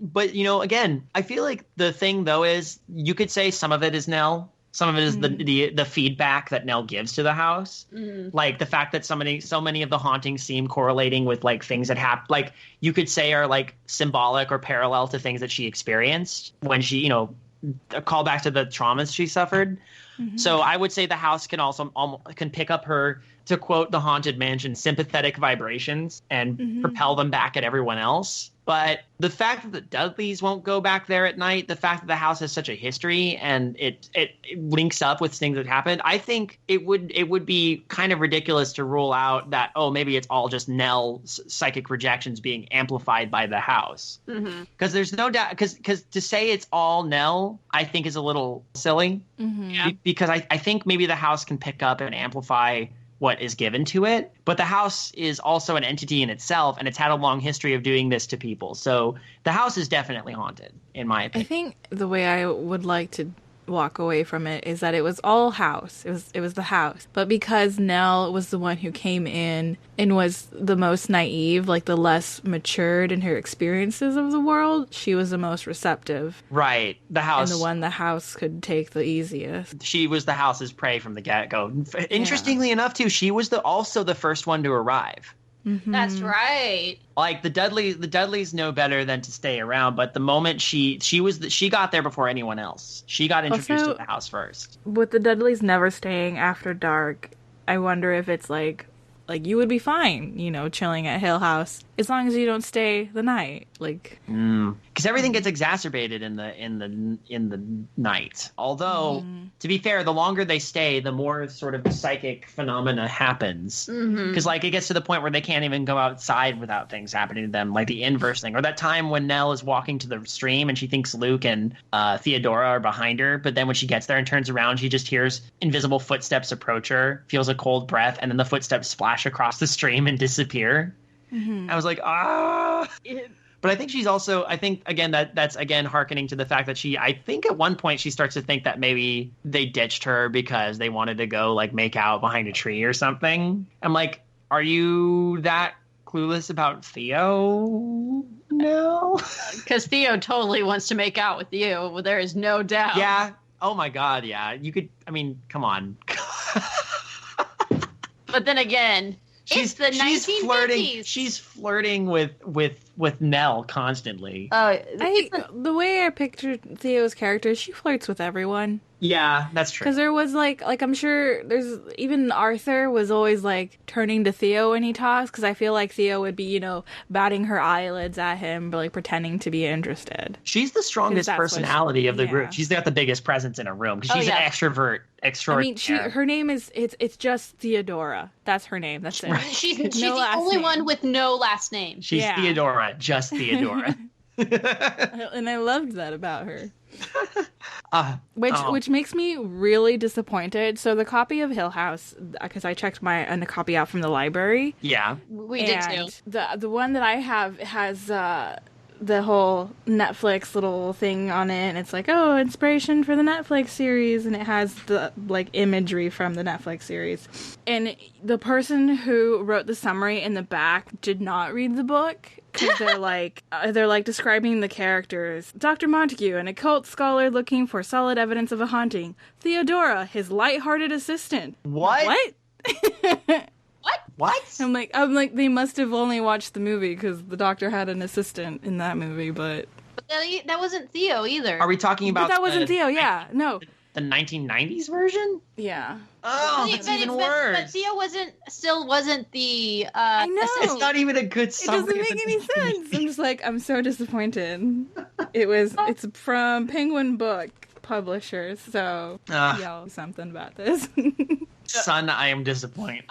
But again, I feel like the thing though is, you could say some of it is Nell. Some of it is the feedback that Nell gives to the house. Mm-hmm. Like the fact that so many of the hauntings seem correlating with like things that happen, like you could say are like symbolic or parallel to things that she experienced when she, a callback to the traumas she suffered. So I would say the house can also can pick up her, to quote the Haunted Mansion, sympathetic vibrations and propel them back at everyone else. But the fact that the Dudleys won't go back there at night, the fact that the house has such a history and it links up with things that happened, I think it would be kind of ridiculous to rule out that, oh, maybe it's all just Nell's psychic projections being amplified by the house. Because there's no doubt, because to say it's all Nell, I think is a little silly. Because I think maybe the house can pick up and amplify what is given to it, but the house is also an entity in itself, and it's had a long history of doing this to people. So the house is definitely haunted, in my opinion. I think the way I would like to walk away from it is that it was all house. It was the house. But because Nell was the one who came in and was the most naive, like the less matured in her experiences of the world, she was the most receptive. Right. The house. And the one the house could take the easiest. She was the house's prey from the get-go. Interestingly enough, too, she was also the first one to arrive. That's right. Like the Dudleys know better than to stay around, but the moment she got there before anyone else. She got introduced to the house first. With the Dudleys never staying after dark, I wonder if it's like you would be fine, chilling at Hill House as long as you don't stay the night. Because everything gets exacerbated in the night. Although, to be fair, the longer they stay, the more sort of psychic phenomena happens. Because it gets to the point where they can't even go outside without things happening to them, like the inverse thing. Or that time when Nell is walking to the stream and she thinks Luke and Theodora are behind her, but then when she gets there and turns around, she just hears invisible footsteps approach her, feels a cold breath, and then the footsteps splash across the stream and disappear. I was like, But I think she's also, again, that's again hearkening to the fact that I think at one point she starts to think that maybe they ditched her because they wanted to go make out behind a tree or something. I'm like, are you that clueless about Theo? No. Because Theo totally wants to make out with you. There is no doubt. Yeah. Oh my God. Yeah. You could, come on. But then again, it's the 1950s. She's flirting with Nell constantly. The way I pictured Theo's character, she flirts with everyone. Yeah, that's true. Because there was I'm sure there's even Arthur was always turning to Theo when he talks, because I feel like Theo would be, batting her eyelids at him, but pretending to be interested. She's the strongest personality of the group. She's got the biggest presence in a room because she's an extrovert extraordinaire. Her name is it's just Theodora. That's her name. That's it. Right. She's the only one with no last name. She's Theodora, just Theodora. And I loved that about her. Which makes me really disappointed. So the copy of Hill House, because I checked a copy out from the library. Yeah, we did too. The one that I have has the whole Netflix little thing on it, and it's inspiration for the Netflix series, and it has the imagery from the Netflix series. And the person who wrote the summary in the back did not read the book. Because they're describing the characters. Dr. Montague, an occult scholar looking for solid evidence of a haunting. Theodora, his light-hearted assistant. What? What? I'm like, they must have only watched the movie because the doctor had an assistant in that movie, but that wasn't Theo either. Are we talking about? But that wasn't Theo. Yeah, no. The 1990s version? Yeah. Oh, that's even worse. But Theo wasn't the. I know. It's not even a good summary. It doesn't make any sense. I'm just I'm so disappointed. It's from Penguin Book Publishers, so y'all something about this. Son, I am disappointed.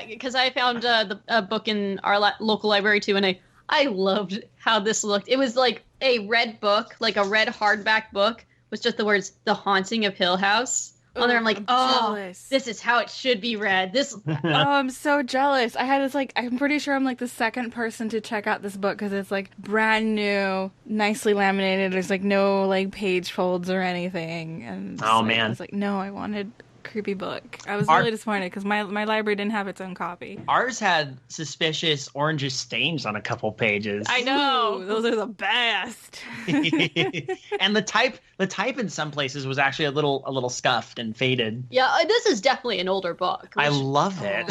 Because I found a book in our local library too, and I loved how this looked. It was a red book, a red hardback book, with just the words "The Haunting of Hill House" on there. I'm like, jealous. This is how it should be read. This. I'm so jealous. I had this I'm pretty sure I'm the second person to check out this book because it's brand new, nicely laminated. There's no page folds or anything. And man, I was no, I wanted creepy book. I was really disappointed because my library didn't have its own copy. Ours had suspicious orangish stains on a couple pages. I know. Ooh, those are the best. And the type in some places was actually a little scuffed and faded. Yeah, this is definitely an older book. I love it.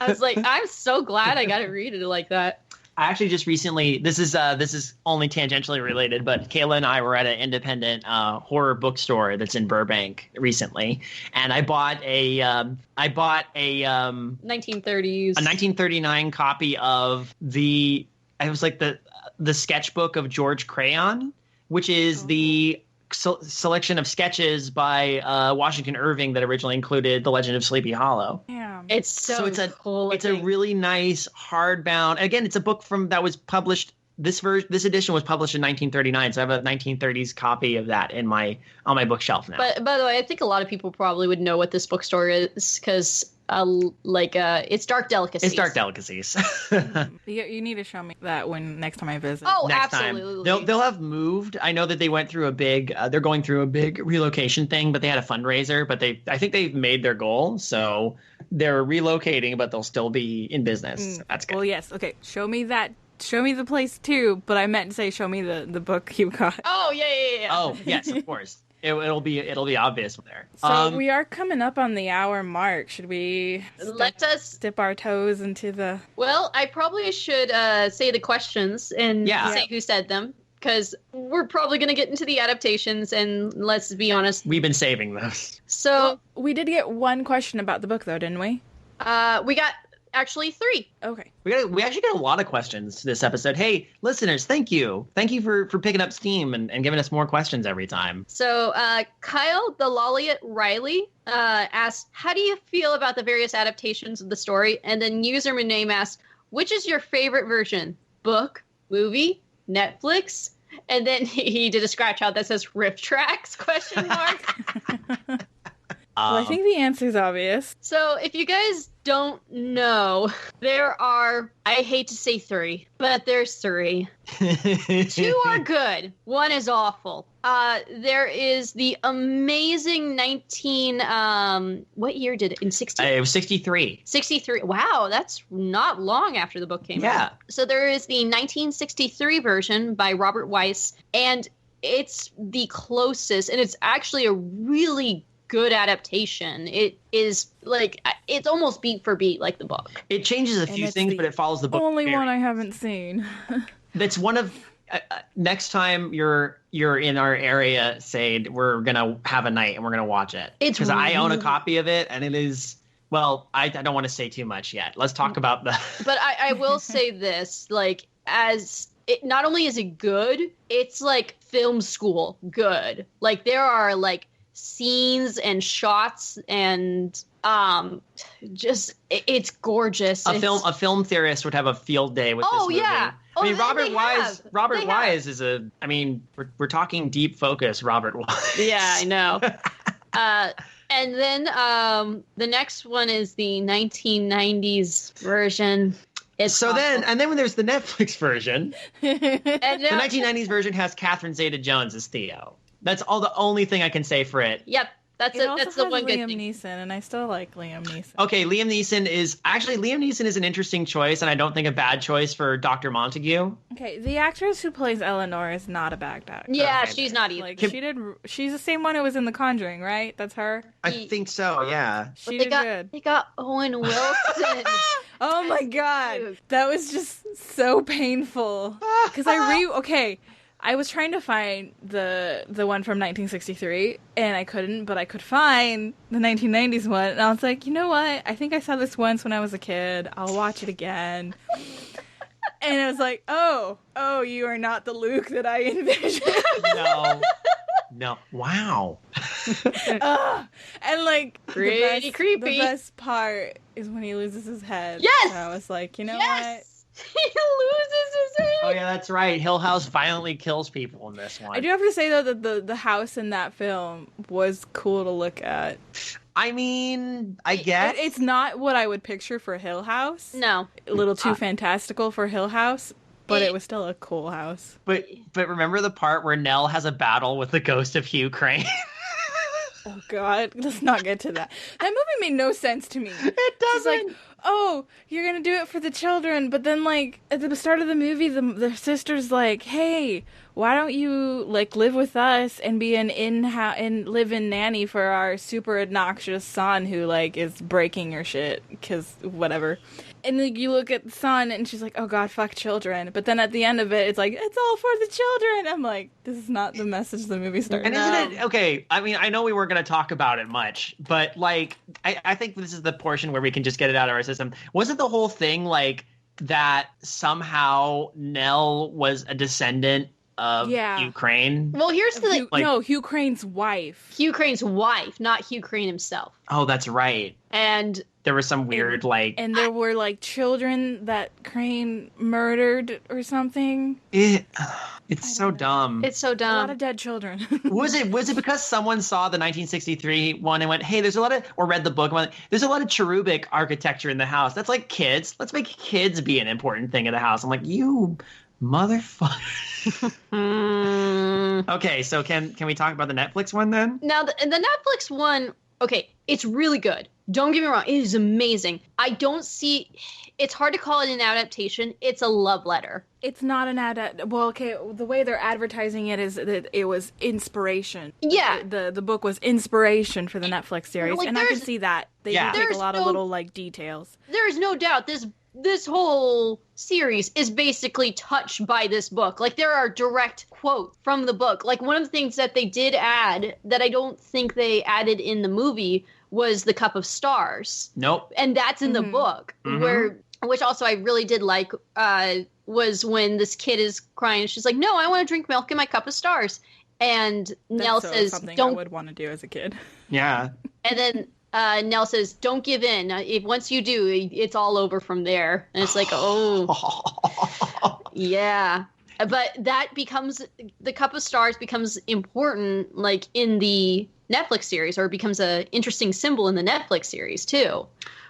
I was I'm so glad I got to read it like that. I actually just recently, this is only tangentially related, but Kayla and I were at an independent horror bookstore that's in Burbank recently, and I bought a 1930s, a 1939 copy of it was like the sketchbook of George Crayon, which is the selection of sketches by Washington Irving that originally included The Legend of Sleepy Hollow. Yeah, it's so it's cool. It's a really nice hardbound. Again, it's a book that was published. This edition was published in 1939, so I have a 1930s copy of that on my bookshelf now. But by the way, I think a lot of people probably would know what this bookstore is because it's Dark Delicacies. It's Dark Delicacies. you need to show me that next time I visit. Oh, next absolutely. Time. They'll have moved. I know that they went through they're going through a big relocation thing, but they had a fundraiser, but I think they've made their goal, so they're relocating, but they'll still be in business. So that's good. Well, yes. Okay, show me that. Show me the place too, but I meant to say show me the book you got. Oh, yeah. Oh, yes, of course. It'll be obvious from there. So we are coming up on the hour mark. Should we let us dip our toes into the... Well, I probably should say the questions and say who said them, because we're probably going to get into the adaptations, and let's be honest. We've been saving those. So we did get one question about the book, though, didn't we? We got actually 3. Okay. We actually got a lot of questions this episode. Hey, listeners, thank you. Thank you for picking up steam and giving us more questions every time. So Kyle the Lolliot Riley asked, how do you feel about the various adaptations of the story? And then user name asked, which is your favorite version? Book, movie, Netflix? And then he did a scratch out that says riff tracks, question mark. Well, I think the answer's obvious. So if you guys don't know, there are, I hate to say 3, but there's 3. 2 are good. 1 is awful. There is the amazing what year did it? In 60? It was 63. 63. Wow, that's not long after the book came out. Yeah. So there is the 1963 version by Robert Weiss, and it's the closest, and it's actually a really good adaptation. It is it's almost beat for beat like the book. It changes a few things, but it follows the book. Only one I haven't seen. That's one of next time you're in our area, Sade, we're gonna have a night and we're gonna watch it. It's because I own a copy of it, and it is. Well, I don't want to say too much yet. Let's talk about the. But I will say this, as it not only is it good, it's like film school good. There are scenes and shots and it's gorgeous. A film theorist would have a field day with this movie. I mean, Robert Wise is we're talking deep focus Robert Wise. Yeah, I know. And then the next one is the 1990s version. And then when there's the Netflix version, the 1990s version has Catherine Zeta-Jones as Theo. That's the only thing I can say for it. Yep. That's the one good thing. Liam Neeson, and I still like Liam Neeson. Okay, Liam Neeson is an interesting choice, and I don't think a bad choice for Dr. Montague. Okay, the actress who plays Eleanor is not a bad actor. Yeah, she's not either. She's the same one who was in The Conjuring, right? That's her? I think so, yeah. She did good. They got Owen Wilson. Oh my god. That was just so painful. Because I was trying to find the one from 1963, and I couldn't, but I could find the 1990s one, and I was like, you know what? I think I saw this once when I was a kid. I'll watch it again. And I was like, oh, you are not the Luke that I envisioned. No. Wow. And pretty creepy. The best part is when he loses his head. Yes! And I was like, you know what? He loses his head. Oh yeah, that's right. Hill House violently kills people in this one. I do have to say though that the house in that film was cool to look at. I mean, I guess it's not what I would picture for Hill House. No, a little too fantastical for Hill House, but it was still a cool house. But remember the part where Nell has a battle with the ghost of Hugh Crane? Oh God, let's not get to that. That movie made no sense to me. It doesn't. It's like, oh, you're gonna do it for the children, but then at the start of the movie, the sister's like, hey, why don't you live with us and be an live-in nanny for our super obnoxious son who is breaking your shit, 'cause whatever. And then you look at the son, and she's like, "Oh God, fuck children." But then at the end of it, it's like, "It's all for the children." I'm like, this is not the message the movie started. And isn't it okay? I mean, I know we weren't going to talk about it much, but like, I think this is the portion where we can just get it out of our system. Wasn't the whole thing like that somehow Nell was a descendant of Ukraine? Well, here's the thing. No, Hugh Crane's wife. Hugh Crane's wife, not Hugh Crane himself. Oh, that's right. And there was some weird and there were like children that Crane murdered or something. It's so dumb. It's so dumb. A lot of dead children. Was it because someone saw the 1963 one and went, "Hey, there's a lot of," or read the book and went, "There's a lot of cherubic architecture in the house. That's like kids. Let's make kids be an important thing in the house." I'm like, you motherfucker. Okay, so can we talk about the Netflix one then? Now, the Netflix one, okay, it's really good. Don't get me wrong. It is amazing. I don't see... It's hard to call it an adaptation. It's a love letter. It's not an well, okay, the way they're advertising it is that it was inspiration. Yeah. The book was inspiration for the Netflix series, like, and I can see that. They do take a lot of little, like, details. There's no doubt this whole series is basically touched by this book. Like, there are direct quotes from the book. Like, one of the things that they did add that I don't think they added in the movie was the Cup of Stars. Nope. And that's in the book, which also I really did like, was when this kid is crying. She's like, "No, I want to drink milk in my cup of stars." And Nell says, something "Don't." I would want to do as a kid. Yeah. And then Nell says, "Don't give in. If once you do, it's all over from there." And it's like, oh, yeah. But that becomes, the Cup of Stars becomes important, like, in the Netflix series, or becomes a interesting symbol in the Netflix series too.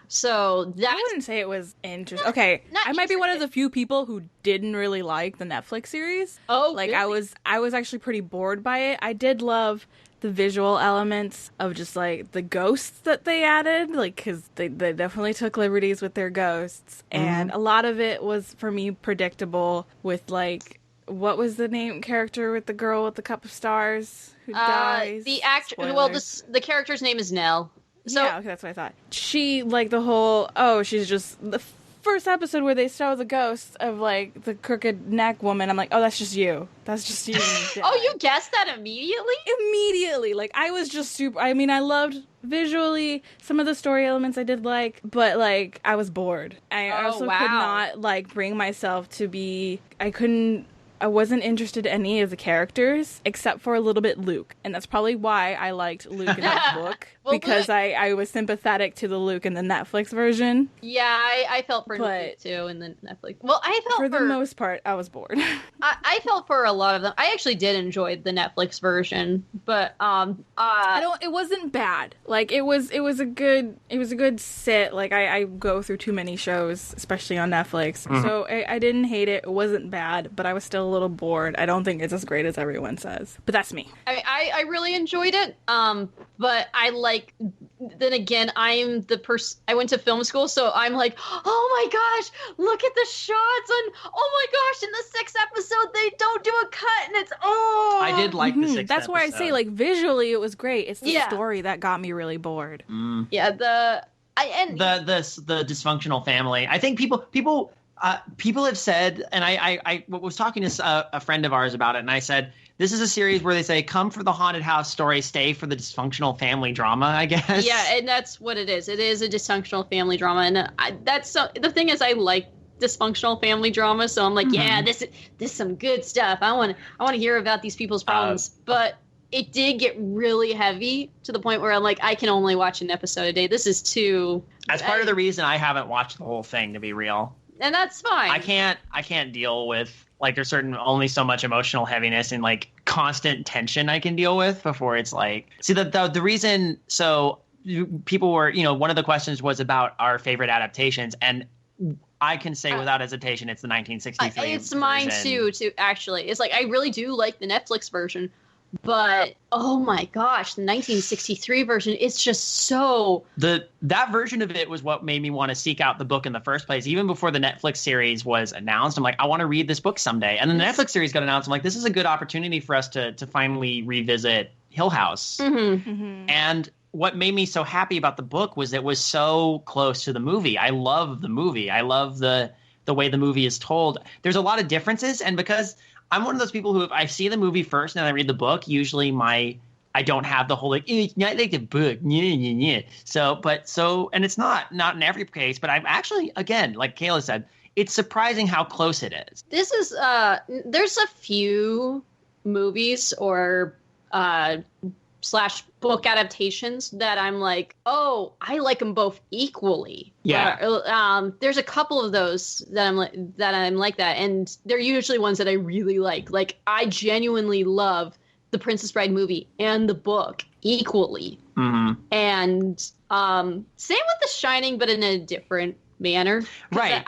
So that I wouldn't say it was interesting. Okay, I might be one of the few people who didn't really like the Netflix series. Oh, like really? I was actually pretty bored by it. I did love the visual elements of just like the ghosts that they added, like, because they definitely took liberties with their ghosts, and a lot of it was for me predictable. With like, what was the name character with the girl with the cup of stars who dies? The actor. Spoilers. Well, the character's name is Nell. So, yeah, okay, that's what I thought. She, like, the whole, she's just, the first episode where they show the ghost of, like, the crooked neck woman, I'm like, oh, that's just you. That's just you. Oh, you guessed that immediately? Immediately. Like, I was just I mean, I loved visually some of the story elements I did like, but, like, I was bored. I also could not, like, bring myself to be, I wasn't interested in any of the characters except for a little bit Luke. And that's probably why I liked Luke in the book. Because I was sympathetic to the Luke in the Netflix version. Yeah, I felt for Luke too in the Netflix. Well, I felt for the most part, I was bored. I felt for a lot of them. I actually did enjoy the Netflix version, but it wasn't bad. Like, it was a good sit. Like, I go through too many shows, especially on Netflix. So I didn't hate it. It wasn't bad, but I was still a little bored. I don't think it's as great as everyone says. But that's me. I really enjoyed it. But then again, I'm the person, I went to film school, so I'm like, oh my gosh, look at the shots, and oh my gosh, in the 6th episode, they don't do a cut, and it's, I did like the 6th episode. That's why I say, like, visually it was great. It's the story that got me really bored. Yeah, the dysfunctional family. I think people have said, and I was talking to a friend of ours about it, and I said, this is a series where they say, come for the haunted house story, stay for the dysfunctional family drama, I guess. Yeah, and that's what it is. It is a dysfunctional family drama, and the thing is, I like dysfunctional family drama, so I'm like, yeah, this is some good stuff. I want to hear about these people's problems, but it did get really heavy to the point where I'm like, I can only watch an episode a day. This is too. That's part of the reason I haven't watched the whole thing, to be real. And that's fine. I can't deal with, like, there's only so much emotional heaviness and, like, constant tension I can deal with before it's like, see, the reason, so people were, one of the questions was about our favorite adaptations, and I can say without hesitation it's the 1963 it's version. Mine too, actually. It's like, I really do like the Netflix version, but oh my gosh, the 1963 version, it's just so... That version of it was what made me want to seek out the book in the first place. Even before the Netflix series was announced, I'm like, I want to read this book someday. And then the Netflix series got announced. I'm like, this is a good opportunity for us to finally revisit Hill House. And what made me so happy about the book was it was so close to the movie. I love the movie. I love the way the movie is told. There's a lot of differences, and because I'm one of those people who, if I see the movie first and then I read the book, usually I don't have the whole like the book. And it's not in every case, but I'm actually, again, like Kayla said, it's surprising how close it is. This is there's a few movies or slash book adaptations that I'm like, oh, I like them both equally. Yeah. There's a couple of those that I'm like that, and they're usually ones that I really like. Like, I genuinely love the Princess Bride movie and the book equally. Mm-hmm. And same with The Shining, but in a different manner. Right.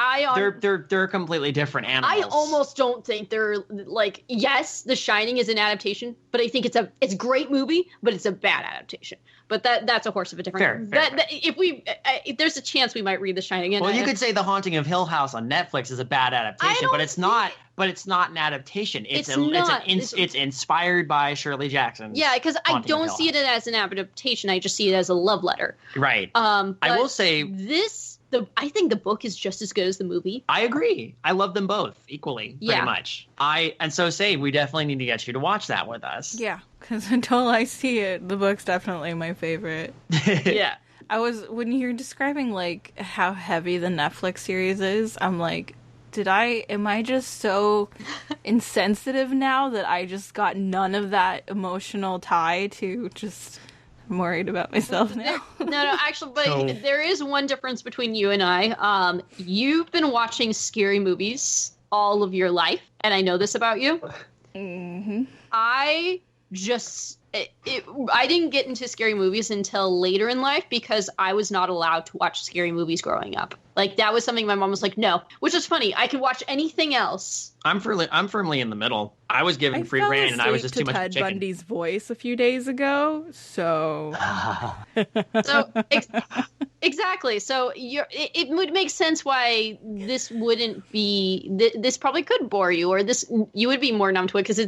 They're completely different animals. I almost don't think they're like, yes, The Shining is an adaptation, but I think it's a great movie, but it's a bad adaptation. But that's a horse of a different. Fair. If there's a chance we might read The Shining. Well, you could say The Haunting of Hill House on Netflix is a bad adaptation, but it's not. But it's not an adaptation. It's inspired by Shirley Jackson. Yeah, because I don't see it as an adaptation. I just see it as a love letter. Right. I will say I think the book is just as good as the movie. I agree. I love them both equally, pretty much. We definitely need to get you to watch that with us. Yeah, because until I see it, the book's definitely my favorite. Yeah. When you're describing like how heavy the Netflix series is, I'm like, am I just so insensitive now that I just got none of that emotional tie to just... I'm worried about myself now. No, actually, but there is one difference between you and I. You've been watching scary movies all of your life, and I know this about you. Mm-hmm. I didn't get into scary movies until later in life because I was not allowed to watch scary movies growing up. Like, that was something my mom was like, no, which is funny. I could watch anything else. I'm firmly in the middle. I was given free reign, and I was just too much Ted chicken. Bundy's voice a few days ago, so. Exactly. So it would make sense why this wouldn't be. This probably could bore you, or you would be more numb to it because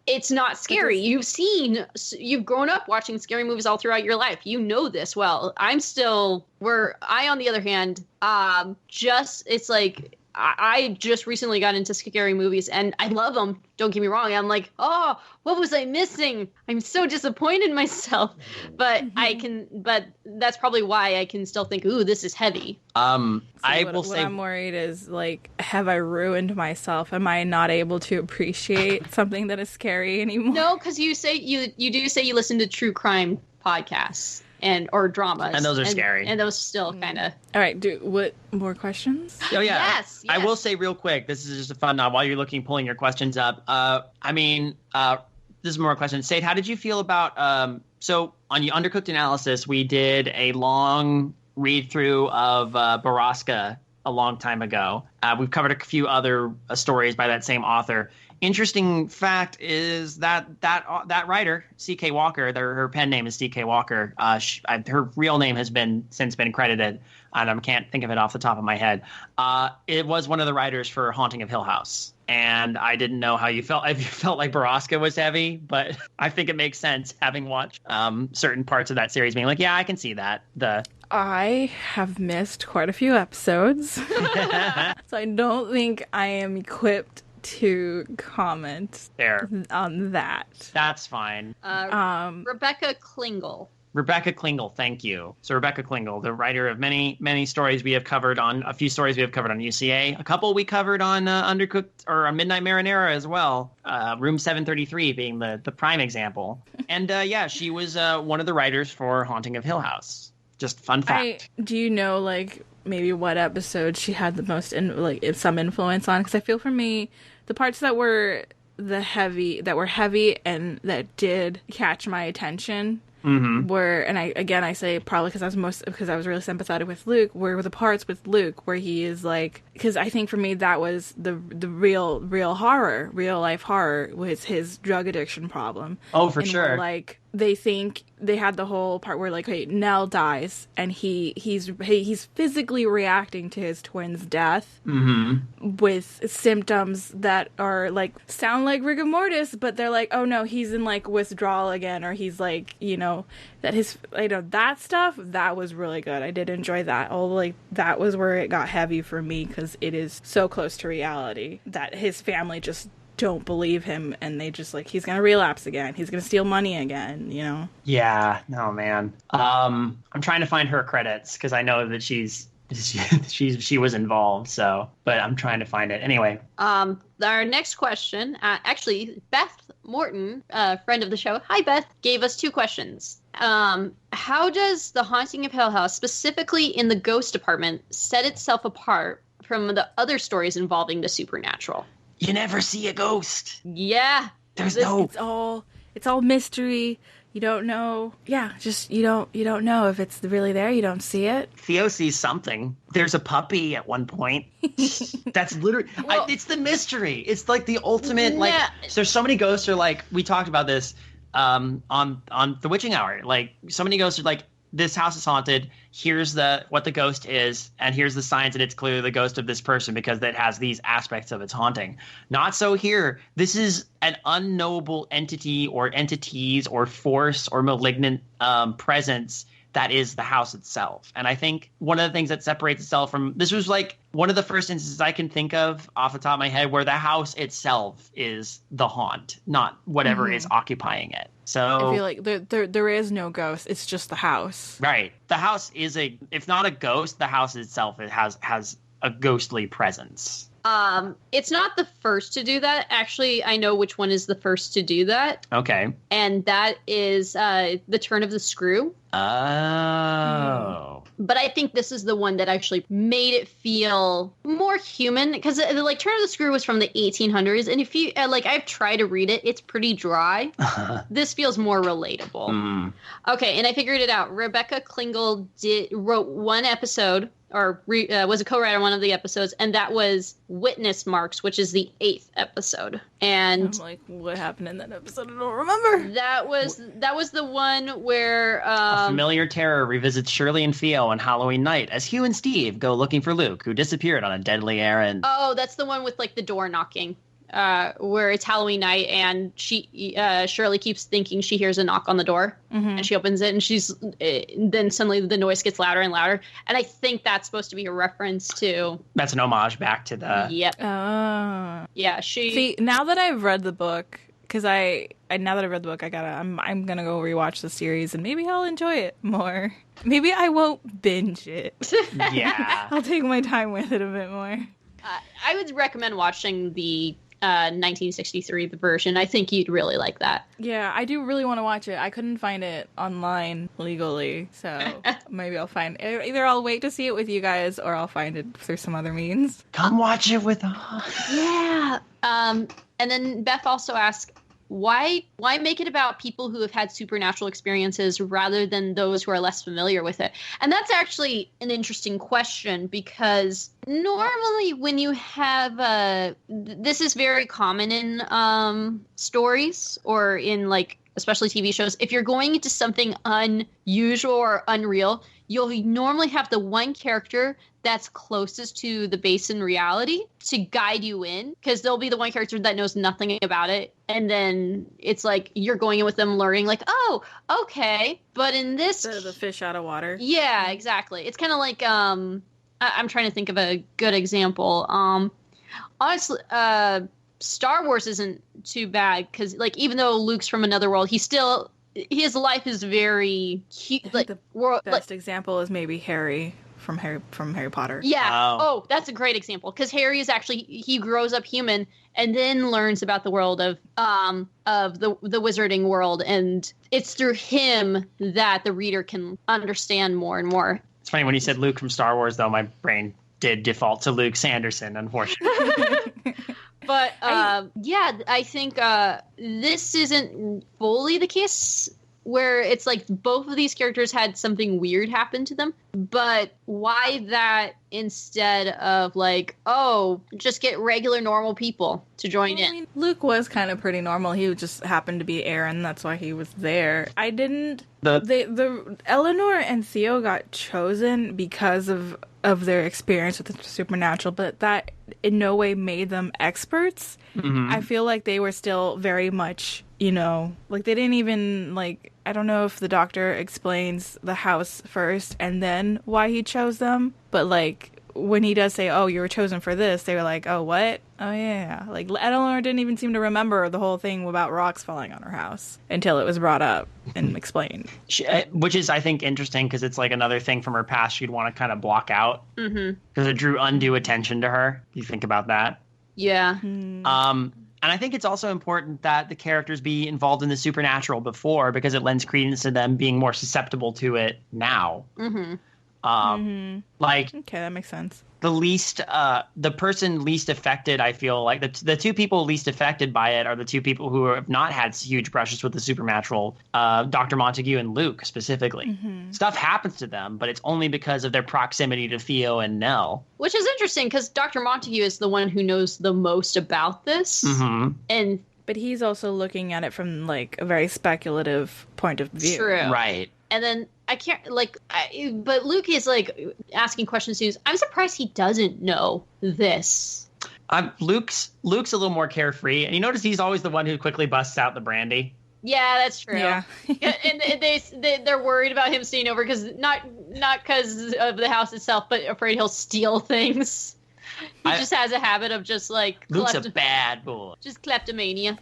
it's not scary. You've grown up watching scary movies all throughout your life. You know this well. On the other hand, it's like I just recently got into scary movies and I love them. Don't get me wrong. I'm like, oh, what was I missing? I'm so disappointed in myself. But but that's probably why I can still think, ooh, this is heavy. What I'm worried is, like, have I ruined myself? Am I not able to appreciate something that is scary anymore? No, because you do say you listen to true crime podcasts or dramas, and those are scary, and those still kind of. All right, what more questions? Oh yeah, yes. I will say real quick. This is just a fun while you're pulling your questions up. This is more questions. Sade, how did you feel about so on the Undercooked analysis, we did a long read through of Baraska a long time ago. We've covered a few other stories by that same author. Interesting fact is that writer, C.K. Walker, her pen name is C.K. Walker. Her real name has since been credited, and I can't think of it off the top of my head. It was one of the writers for Haunting of Hill House. And I didn't know how you felt, if you felt like Baraska was heavy, but I think it makes sense having watched certain parts of that series being like, yeah, I can see that. I have missed quite a few episodes, so I don't think I am equipped to comment on that. That's fine. Rebecca Klingel. Rebecca Klingel, thank you. So Rebecca Klingel, the writer of many, many stories we have covered on, a few stories we have covered on UCA, a couple we covered on Undercooked or on Midnight Marinara as well, Room 733 being the prime example. And she was one of the writers for Haunting of Hill House. Just fun fact. Do you know, like, maybe what episode she had the most, some influence on? Because I feel for me, the parts that were heavy and that did catch my attention were, and I say probably because I was really sympathetic with Luke, were the parts with Luke where he is like, because I think for me that was the real life horror was his drug addiction problem. Oh, for sure. Like they think they had the whole part where, like, hey, Nell dies, and he's physically reacting to his twin's death with symptoms that are, like, sound like rigor mortis, but they're like, oh no, he's in, like, withdrawal again, or he's, like, you know, that his, you know, that stuff, that was really good. I did enjoy that. Although, like, that was where it got heavy for me, because it is so close to reality that his family just don't believe him, and they just, like, he's gonna relapse again, he's gonna steal money again, you know. Yeah, no, man. I'm trying to find her credits because I know that she was involved, so, but I'm trying to find it anyway. Our next question, actually, Beth Morton, friend of the show, hi Beth, gave us 2 questions. How does The Haunting of Hill House, specifically in the ghost department, set itself apart from the other stories involving the supernatural? You never see a ghost. Yeah. It's all mystery. You don't know. Yeah, just you don't know if it's really there. You don't see it. Theo sees something. There's a puppy at one point. That's literally it's the mystery. It's like the ultimate like there's so many ghosts are like we talked about this on the witching hour. Like so many ghosts are like this house is haunted. Here's what the ghost is, and here's the signs that it's clearly the ghost of this person because it has these aspects of its haunting. Not so here. This is an unknowable entity or entities or force or malignant presence that is the house itself. And I think one of the things that separates itself from this was like one of the first instances I can think of off the top of my head where the house itself is the haunt, not whatever is occupying it. So I feel like there is no ghost. It's just the house. Right. The house is if not a ghost, the house itself has a ghostly presence. It's not the first to do that. Actually, I know which one is the first to do that. Okay. And that is The Turn of the Screw. Oh. But I think this is the one that actually made it feel more human because like Turn of the Screw was from the 1800s. And if you like, I've tried to read it. It's pretty dry. This feels more relatable. Okay. And I figured it out. Rebecca Klingel wrote one episode or was a co-writer on one of the episodes, and that was Witness Marks, which is the 8th episode. And I'm like, what happened in that episode? I don't remember. That was the one where a familiar terror revisits Shirley and Theo on Halloween night as Hugh and Steve go looking for Luke, who disappeared on a deadly errand. Oh, that's the one with like the door knocking. Where it's Halloween night and Shirley keeps thinking she hears a knock on the door and she opens it and then suddenly the noise gets louder and louder. And I think that's supposed to be a reference to. That's an homage back to the. Yep. Oh. Yeah. See, now that I've read the book, because now that I've read the book, I'm gonna go rewatch the series and maybe I'll enjoy it more. Maybe I won't binge it. Yeah. I'll take my time with it a bit more. I would recommend watching the 1963 version. I think you'd really like that. Yeah, I do really want to watch it. I couldn't find it online legally, so maybe I'll find it. Either I'll wait to see it with you guys or I'll find it through some other means. Come watch it with us. Yeah. And then Beth also asked, why make it about people who have had supernatural experiences rather than those who are less familiar with it? And that's actually an interesting question because normally when you have this is very common in stories or in like especially TV shows. If you're going into something unusual or unreal, you'll normally have the one character that's closest to the base in reality to guide you in, because they'll be the one character that knows nothing about it. And then it's like you're going in with them learning like, oh, okay. But in this... The fish out of water. Yeah, exactly. It's kind of like... I'm trying to think of a good example. Honestly, Star Wars isn't too bad because like even though Luke's from another world, his life is very cute. Like the best example is maybe Harry from Harry Potter. Yeah. Oh, that's a great example because Harry is actually he grows up human and then learns about the world of the wizarding world, and it's through him that the reader can understand more and more. It's funny when you said Luke from Star Wars, though, my brain did default to Luke Sanderson, unfortunately. But I think this isn't fully the case where it's like both of these characters had something weird happen to them. But why that instead of like, oh, just get regular normal people to join in? I mean, Luke was kind of pretty normal. He just happened to be Aaron. That's why he was there. I didn't. The Eleanor and Theo got chosen because of their experience with the supernatural, but that in no way made them experts. Mm-hmm. I feel like they were still very much, you know, like they didn't even like. I don't know if the doctor explains the house first and then why he chose them, but like when he does say, "Oh, you were chosen for this," they were like, "Oh, what? Oh, yeah." Like Eleanor didn't even seem to remember the whole thing about rocks falling on her house until it was brought up and explained. Which is, I think, interesting because it's like another thing from her past she'd want to kind of block out because it drew undue attention to her. You think about that? Yeah. And I think it's also important that the characters be involved in the supernatural before because it lends credence to them being more susceptible to it now. Like, okay, that makes sense. The person least affected, I feel like the two people least affected by it are the two people who have not had huge brushes with the supernatural, Dr. Montague and Luke specifically. Stuff happens to them, but it's only because of their proximity to Theo and Nell. Which is interesting because Dr. Montague is the one who knows the most about this. And but he's also looking at it from like a very speculative point of view. True. Right. And then I can't but Luke is like asking questions. I'm surprised he doesn't know this. Luke's a little more carefree, and you notice he's always the one who quickly busts out the brandy. Yeah, that's true. Yeah. and they're worried about him staying over because not because of the house itself, but afraid he'll steal things. He just has a habit of just like Luke's a bad boy. Just kleptomania.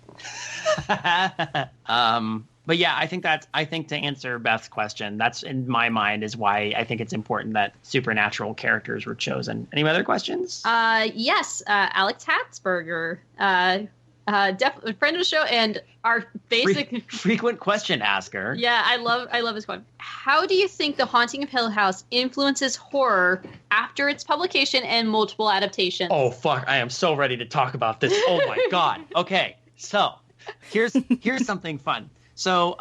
But yeah, I think to answer Beth's question, that's in my mind is why I think it's important that supernatural characters were chosen. Any other questions? Yes, Alex Hatzberger, definitely friend of the show and our basic frequent question asker. Yeah, I love this one. How do you think The Haunting of Hill House influences horror after its publication and multiple adaptations? Oh fuck, I am so ready to talk about this. Oh my god. Okay, so here's something fun. So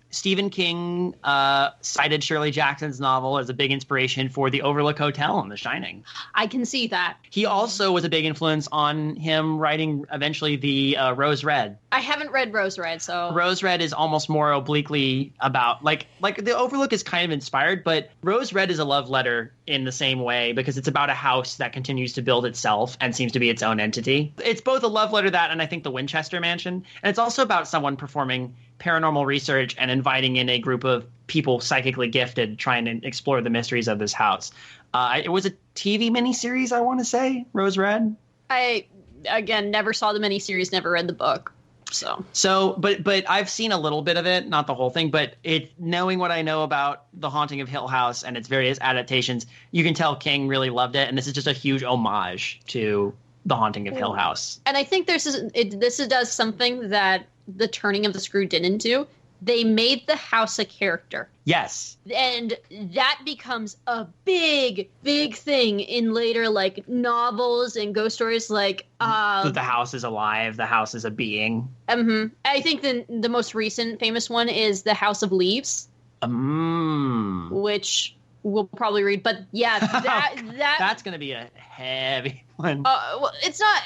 Stephen King cited Shirley Jackson's novel as a big inspiration for the Overlook Hotel in The Shining. I can see that. He also was a big influence on him writing eventually the Rose Red. I haven't read Rose Red, so... Rose Red is almost more obliquely about... Like the Overlook is kind of inspired, but Rose Red is a love letter in the same way because it's about a house that continues to build itself and seems to be its own entity. It's both a love letter that and I think the Winchester Mansion. And it's also about someone performing paranormal research and inviting in a group of people psychically gifted trying to explore the mysteries of this house. It was a TV miniseries, I want to say, Rose Red. I, again, never saw the miniseries, never read the book. But I've seen a little bit of it, not the whole thing, but knowing what I know about The Haunting of Hill House and its various adaptations, you can tell King really loved it. And this is just a huge homage to The Haunting of Hill House. And I think this does something that The Turning of the Screw didn't do. They made the house a character. Yes. And that becomes a big, big thing in later, like, novels and ghost stories, like... the house is alive, the house is a being. I think the most recent famous one is The House of Leaves. Which we'll probably read. But, yeah, that's going to be a heavy one. Well, it's not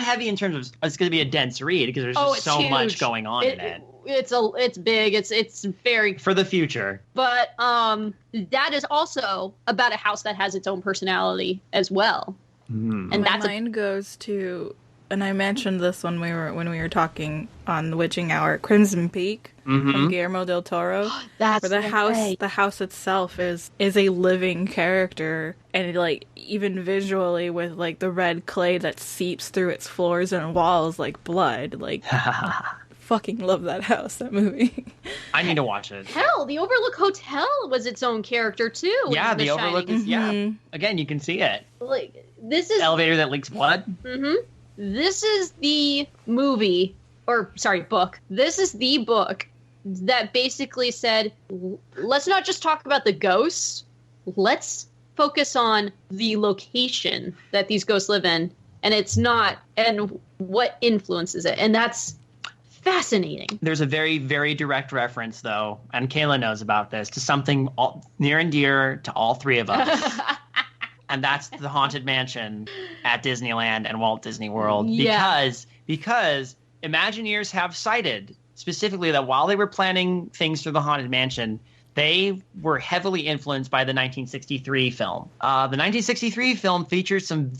heavy in terms of... It's going to be a dense read because there's just so much going on in it. It's big. It's very for the future. But that is also about a house that has its own personality as well. And my mind goes to, and I mentioned this when we were talking on the Witching Hour, Crimson Peak from Guillermo del Toro. That's where the house itself is a living character, and like even visually with like the red clay that seeps through its floors and walls like blood, like. Fucking love that house, that movie. I need to watch it. Hell, the Overlook Hotel was its own character too. Yeah, the Overlook is again, you can see it. Like this is the elevator that leaks blood. This is the movie, or sorry, book. This is the book that basically said, let's not just talk about the ghosts. Let's focus on the location that these ghosts live in, and it's not, and what influences it, and that's fascinating. There's a very, very direct reference, though, and Kayla knows about this, to something near and dear to all three of us. And that's the Haunted Mansion at Disneyland and Walt Disney World. Yeah. Because Imagineers have cited specifically that while they were planning things for the Haunted Mansion, they were heavily influenced by the 1963 film. The 1963 film features some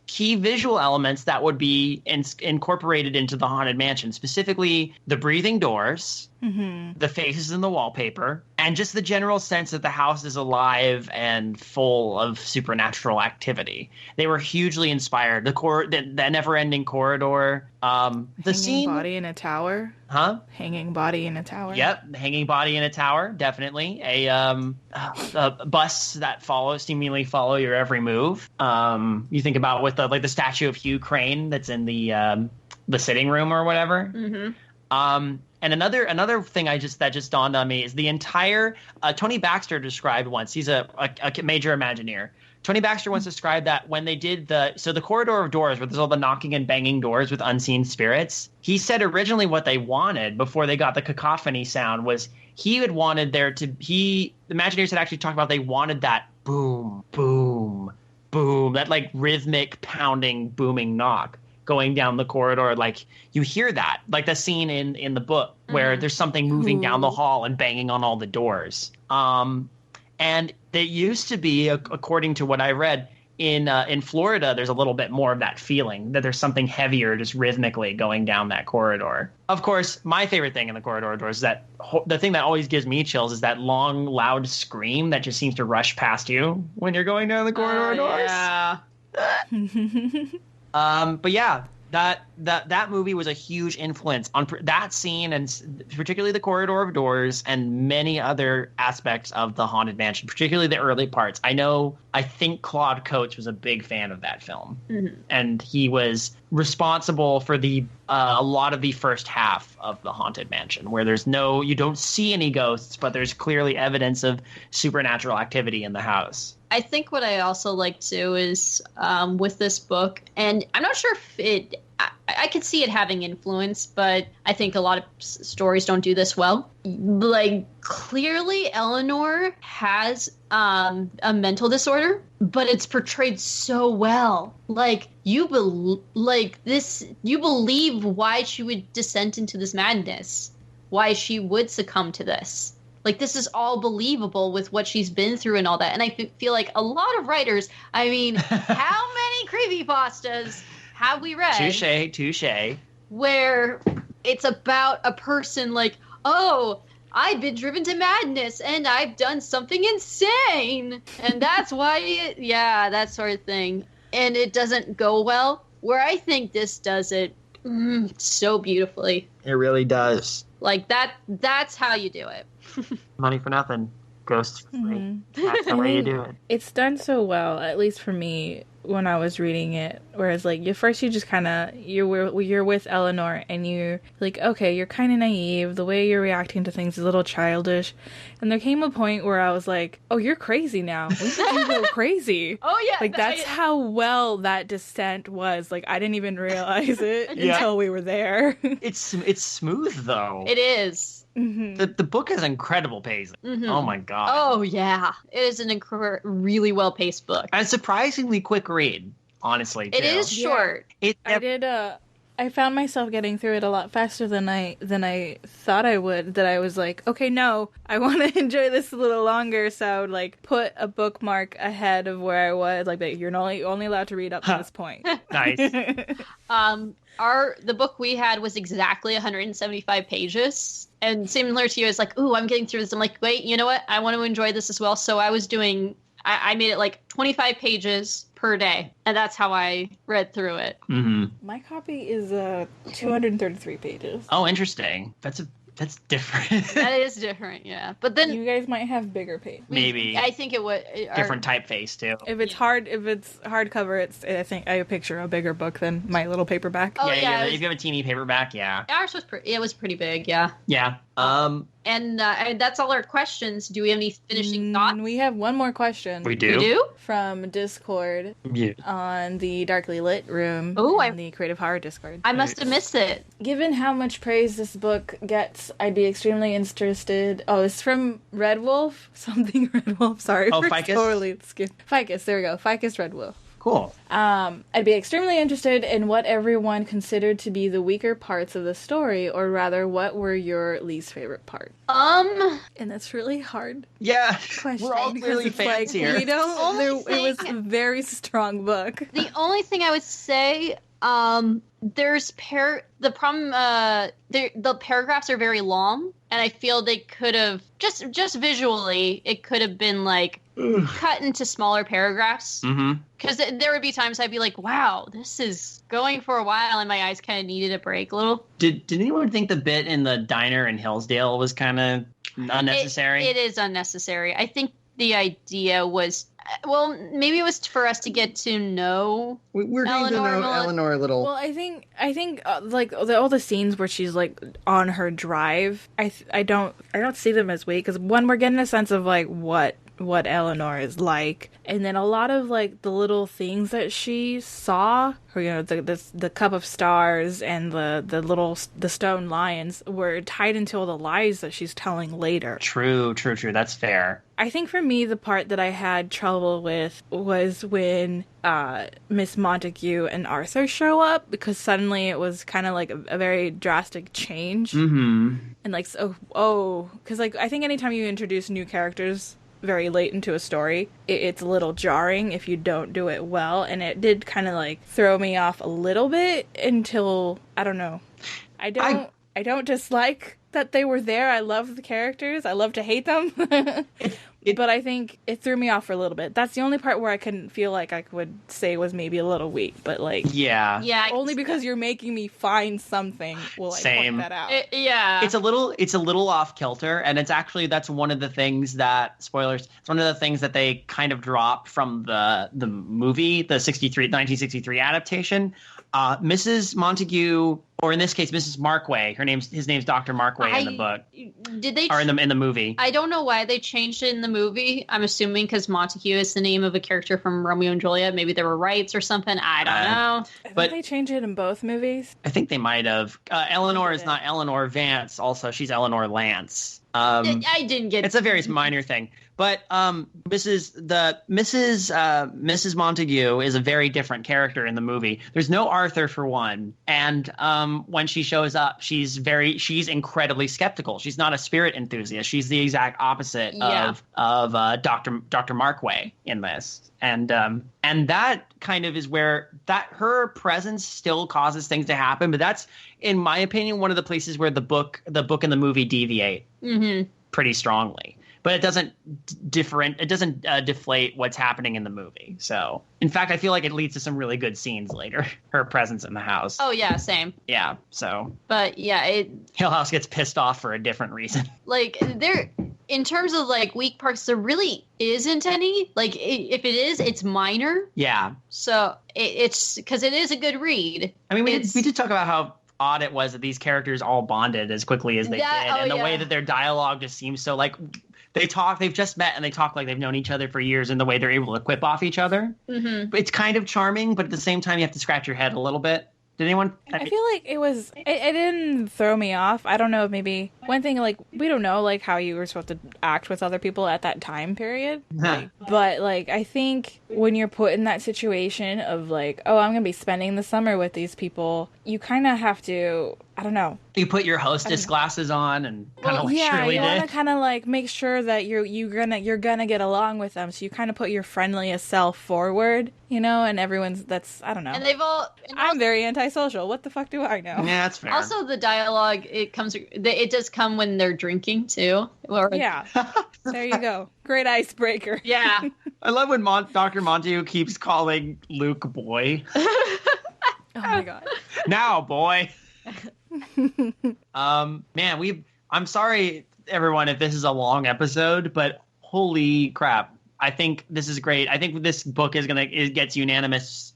key visual elements that would be incorporated into the Haunted Mansion, specifically the breathing doors, the faces in the wallpaper, and just the general sense that the house is alive and full of supernatural activity. They were hugely inspired. The never-ending corridor, the scene, body in a tower. Huh? Hanging body in a tower. Yep, the hanging body in a tower, definitely. A bus that seemingly follow your every move. You think about with the statue of Hugh Crane that's in the sitting room or whatever. And another thing that just dawned on me is the entire Tony Baxter described once. He's a major Imagineer. Tony Baxter once described that when they did the corridor of doors where there's all the knocking and banging doors with unseen spirits, he said originally what they wanted before they got the cacophony sound was the Imagineers had actually talked about they wanted that boom, boom, boom, that like rhythmic pounding, booming knock going down the corridor. Like you hear that, like the scene in the book where there's something moving down the hall and banging on all the doors. And there used to be, according to what I read, in Florida, there's a little bit more of that feeling that there's something heavier just rhythmically going down that corridor. Of course, my favorite thing in the corridor doors is that the thing that always gives me chills is that long, loud scream that just seems to rush past you when you're going down the corridor doors. Yeah. But yeah, that movie was a huge influence on that scene, and particularly the corridor of doors and many other aspects of the Haunted Mansion, particularly the early parts. I think Claude Coates was a big fan of that film, and he was responsible for a lot of the first half of the Haunted Mansion, where you don't see any ghosts, but there's clearly evidence of supernatural activity in the house. I think what I also like too is with this book, and I'm not sure if I could see it having influence, but I think a lot of stories don't do this well. Like, clearly Eleanor has a mental disorder, but it's portrayed so well. Like, you believe why she would descend into this madness, why she would succumb to this. Like, this is all believable with what she's been through and all that. And I feel like a lot of writers, I mean, how many creepypastas have we read? Touche. Where it's about a person like, oh, I've been driven to madness and I've done something insane. And that's why, that sort of thing. And it doesn't go well. Where I think this does it so beautifully. It really does. Like, that's how you do it. Money for nothing. Ghosts for free. That's the way you do it. It's done so well, at least for me, when I was reading it. Whereas, like, at first you just kind of, you're with Eleanor and you're like, okay, you're kind of naive. The way you're reacting to things is a little childish. And there came a point where I was like, oh, you're crazy now. When did you go crazy? Oh, yeah. Like, that's how well that descent was. Like, I didn't even realize it until we were there. It's smooth, though. It is. The book has incredible pacing. Oh my god. Oh yeah, it is an really well paced book. And a surprisingly quick read, honestly. Too. It is short. I found myself getting through it a lot faster than I thought I would. That I was like, okay, no, I want to enjoy this a little longer. So I would like put a bookmark ahead of where I was. Like, that you're only allowed to read up to this point. Nice. The book we had was exactly 175 pages. And similar to you, it's like, ooh, I'm getting through this. I'm like, wait, you know what? I want to enjoy this as well. So I made it like 25 pages per day. And that's how I read through it. My copy is 233 pages. Oh, interesting. That's different. That is different, yeah. But then you guys might have bigger pages. Maybe. I think it would different typeface too. If it's hardcover, I think I picture a bigger book than my little paperback. Oh, yeah. If you have a teeny paperback, yeah. Ours was it was pretty big, yeah. Yeah. And that's all our questions. Do we have any finishing thoughts? We have one more question. We do? We do? From Discord. Yeah. On the Darkly Lit room. Oh, in the Creative Horror Discord. I must have missed it. Given how much praise this book gets, I'd be extremely interested. Oh, it's from Red Wolf? Something Red Wolf. Sorry. Oh, Ficus? Totally skipped. Ficus, there we go. Ficus Red Wolf. Cool. I'd be extremely interested in what everyone considered to be the weaker parts of the story, or rather, what were your least favorite part? And that's really hard. Yeah, Question, we're all clearly fans here. We don't. Only It was a very strong book. The only thing I would say, there's the problem. The paragraphs are very long, and I feel they could have just visually, it could have been like cut into smaller paragraphs. Because there would be times I'd be like, wow, this is going for a while, and my eyes kind of needed a break a little. Did anyone think the bit in the diner in Hillsdale was kind of unnecessary? It is unnecessary. I think the idea was, well, maybe it was for us to get to know We're getting to know Eleanor a little. Well, I think like all the scenes where she's like on her drive, I don't see them as weak, because one, we're getting a sense of like what Eleanor is like, and then a lot of like the little things that she saw, or the cup of stars and the stone lions, were tied into all the lies that she's telling later. True. That's fair. I think for me, the part that I had trouble with was when Miss Montague and Arthur show up, because suddenly it was kind of like a very drastic change. And like, because like I think anytime you introduce new characters very late into a story, it's a little jarring if you don't do it well, and it did kind of like throw me off a little bit until, I don't know. I don't dislike that they were there. I love the characters. I love to hate them. But I think it threw me off for a little bit. That's the only part where I couldn't feel like I would say was maybe a little weak, but like, yeah, only because you're making me find something will I point that out. It's a little off kilter, and it's actually, that's one of the things that, spoilers, it's one of the things that they kind of dropped from the movie, the 1963 adaptation. Mrs. Montague, or in this case, Mrs. Markway. His name's Dr. Markway in the book. Did they? Or in the movie. I don't know why they changed it in the movie. I'm assuming because Montague is the name of a character from Romeo and Juliet. Maybe there were rights or something. I don't know. But they changed it in both movies. I think they might have. Eleanor is not Eleanor Vance. Also, she's Eleanor Lance. I didn't get. It's a very minor thing. But Mrs. Montague is a very different character in the movie. There's no Arthur, for one, and when she shows up, she's incredibly skeptical. She's not a spirit enthusiast. She's the exact opposite of Dr. Markway in this. And that kind of is where her presence still causes things to happen. But that's, in my opinion, one of the places where the book and the movie deviate pretty strongly. But it doesn't deflate what's happening in the movie. So, in fact, I feel like it leads to some really good scenes later. Her presence in the house. Oh yeah, same. Yeah. So. But yeah, Hill House gets pissed off for a different reason. Like in terms of like weak parts, there really isn't any. Like if it is, it's minor. Yeah. So it's because it is a good read. I mean, we did talk about how odd it was that these characters all bonded as quickly as they did, and the way that their dialogue just seems so like. They've just met and they talk like they've known each other for years, and the way they're able to quip off each other. It's kind of charming, but at the same time, you have to scratch your head a little bit. Did anyone? I feel like it didn't throw me off. I don't know if maybe one thing, like, we don't know like how you were supposed to act with other people at that time period. But like, I think when you're put in that situation of like, oh, I'm going to be spending the summer with these people, you kind of have to, I don't know. You put your hostess glasses on and kind of Shirley you did. want to kind of like make sure that you're gonna get along with them. So you kind of put your friendliest self forward, and everyone's I don't know. And I'm very antisocial. What the fuck do I know? Yeah, that's fair. Also, the dialogue it does come when they're drinking too. Yeah, there you go. Great icebreaker. Yeah, I love when Dr. Montague keeps calling Luke boy. Oh my god. Now, boy. Man, I'm sorry everyone if this is a long episode, but holy crap. I think this is great. I think this book it gets unanimous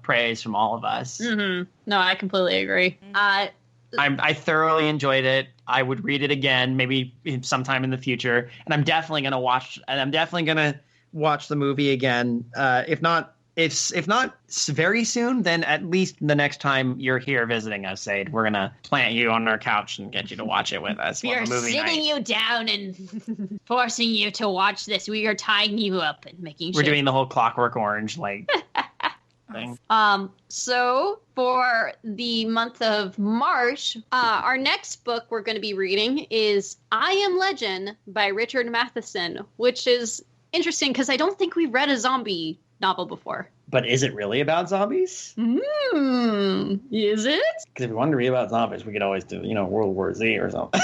praise from all of us. No, I completely agree. I thoroughly enjoyed it. I would read it again, maybe sometime in the future. And I'm definitely going to watch the movie again. If not very soon, then at least the next time you're here visiting us, Sade, we're going to plant you on our couch and get you to watch it with us. We are sitting you down and forcing you to watch this. We are tying you up and making sure. We're doing the whole Clockwork Orange thing. So for the month of March, our next book we're going to be reading is I Am Legend by Richard Matheson, which is interesting because I don't think we've read a zombie novel before. But is it really about zombies? Is it? Because if we wanted to read about zombies, we could always do, World War Z or something.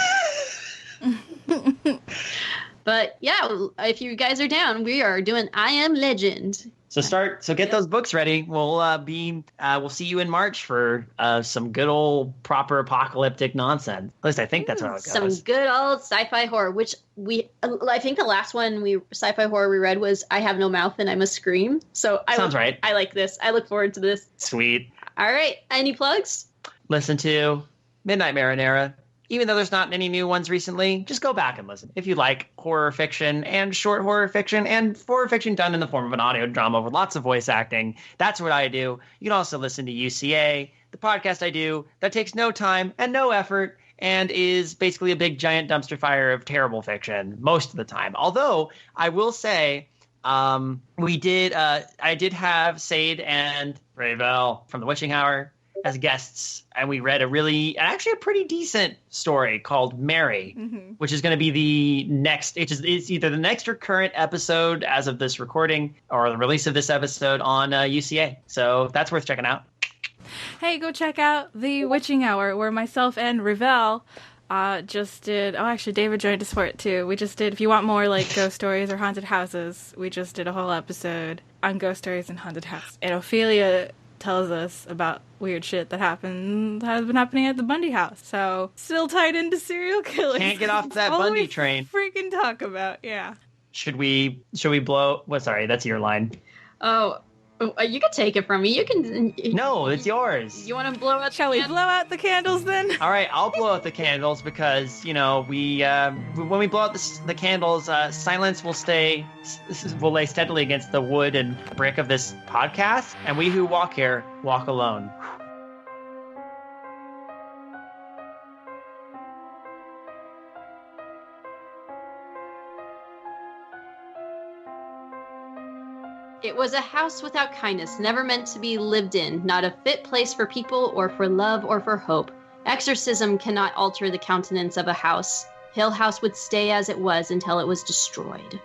But yeah, if you guys are down, we are doing I Am Legend. So get those books ready. We'll see you in March for some good old proper apocalyptic nonsense. At least I think that's how it goes. Some good old sci-fi horror, which I think the last one sci-fi horror we read was I Have No Mouth and I Must Scream. Sounds right. I like this. I look forward to this. Sweet. All right. Any plugs? Listen to Midnight Marinara. Even though there's not any new ones recently, just go back and listen. If you like horror fiction and short horror fiction and horror fiction done in the form of an audio drama with lots of voice acting, that's what I do. You can also listen to UCA, the podcast I do that takes no time and no effort and is basically a big giant dumpster fire of terrible fiction most of the time. Although I will say I did have Sade and Ravel from The Witching Hour as guests, and we read a pretty decent story called Mary, which is going to be the next. It's either the next or current episode as of this recording or the release of this episode on UCA. So that's worth checking out. Hey, go check out The Witching Hour, where myself and Ravel just did. Oh, actually, David joined us for it too. We just did. If you want more like ghost stories or haunted houses, we just did a whole episode on ghost stories and haunted houses. And Ophelia tells us about weird shit that has been happening at the Bundy house. So still tied into serial killers. Can't get off that Bundy train. Freaking talk about, yeah. Should we blow? Well, sorry, that's your line. Oh, you can take it from me. You can. No, it's yours. You want to blow out? Shall we blow out the candles then? All right, I'll blow out the candles because when we blow out the candles, silence will lay steadily against the wood and brick of this podcast, and we who walk here walk alone. It was a house without kindness, never meant to be lived in, not a fit place for people or for love or for hope. Exorcism cannot alter the countenance of a house. Hill House would stay as it was until it was destroyed.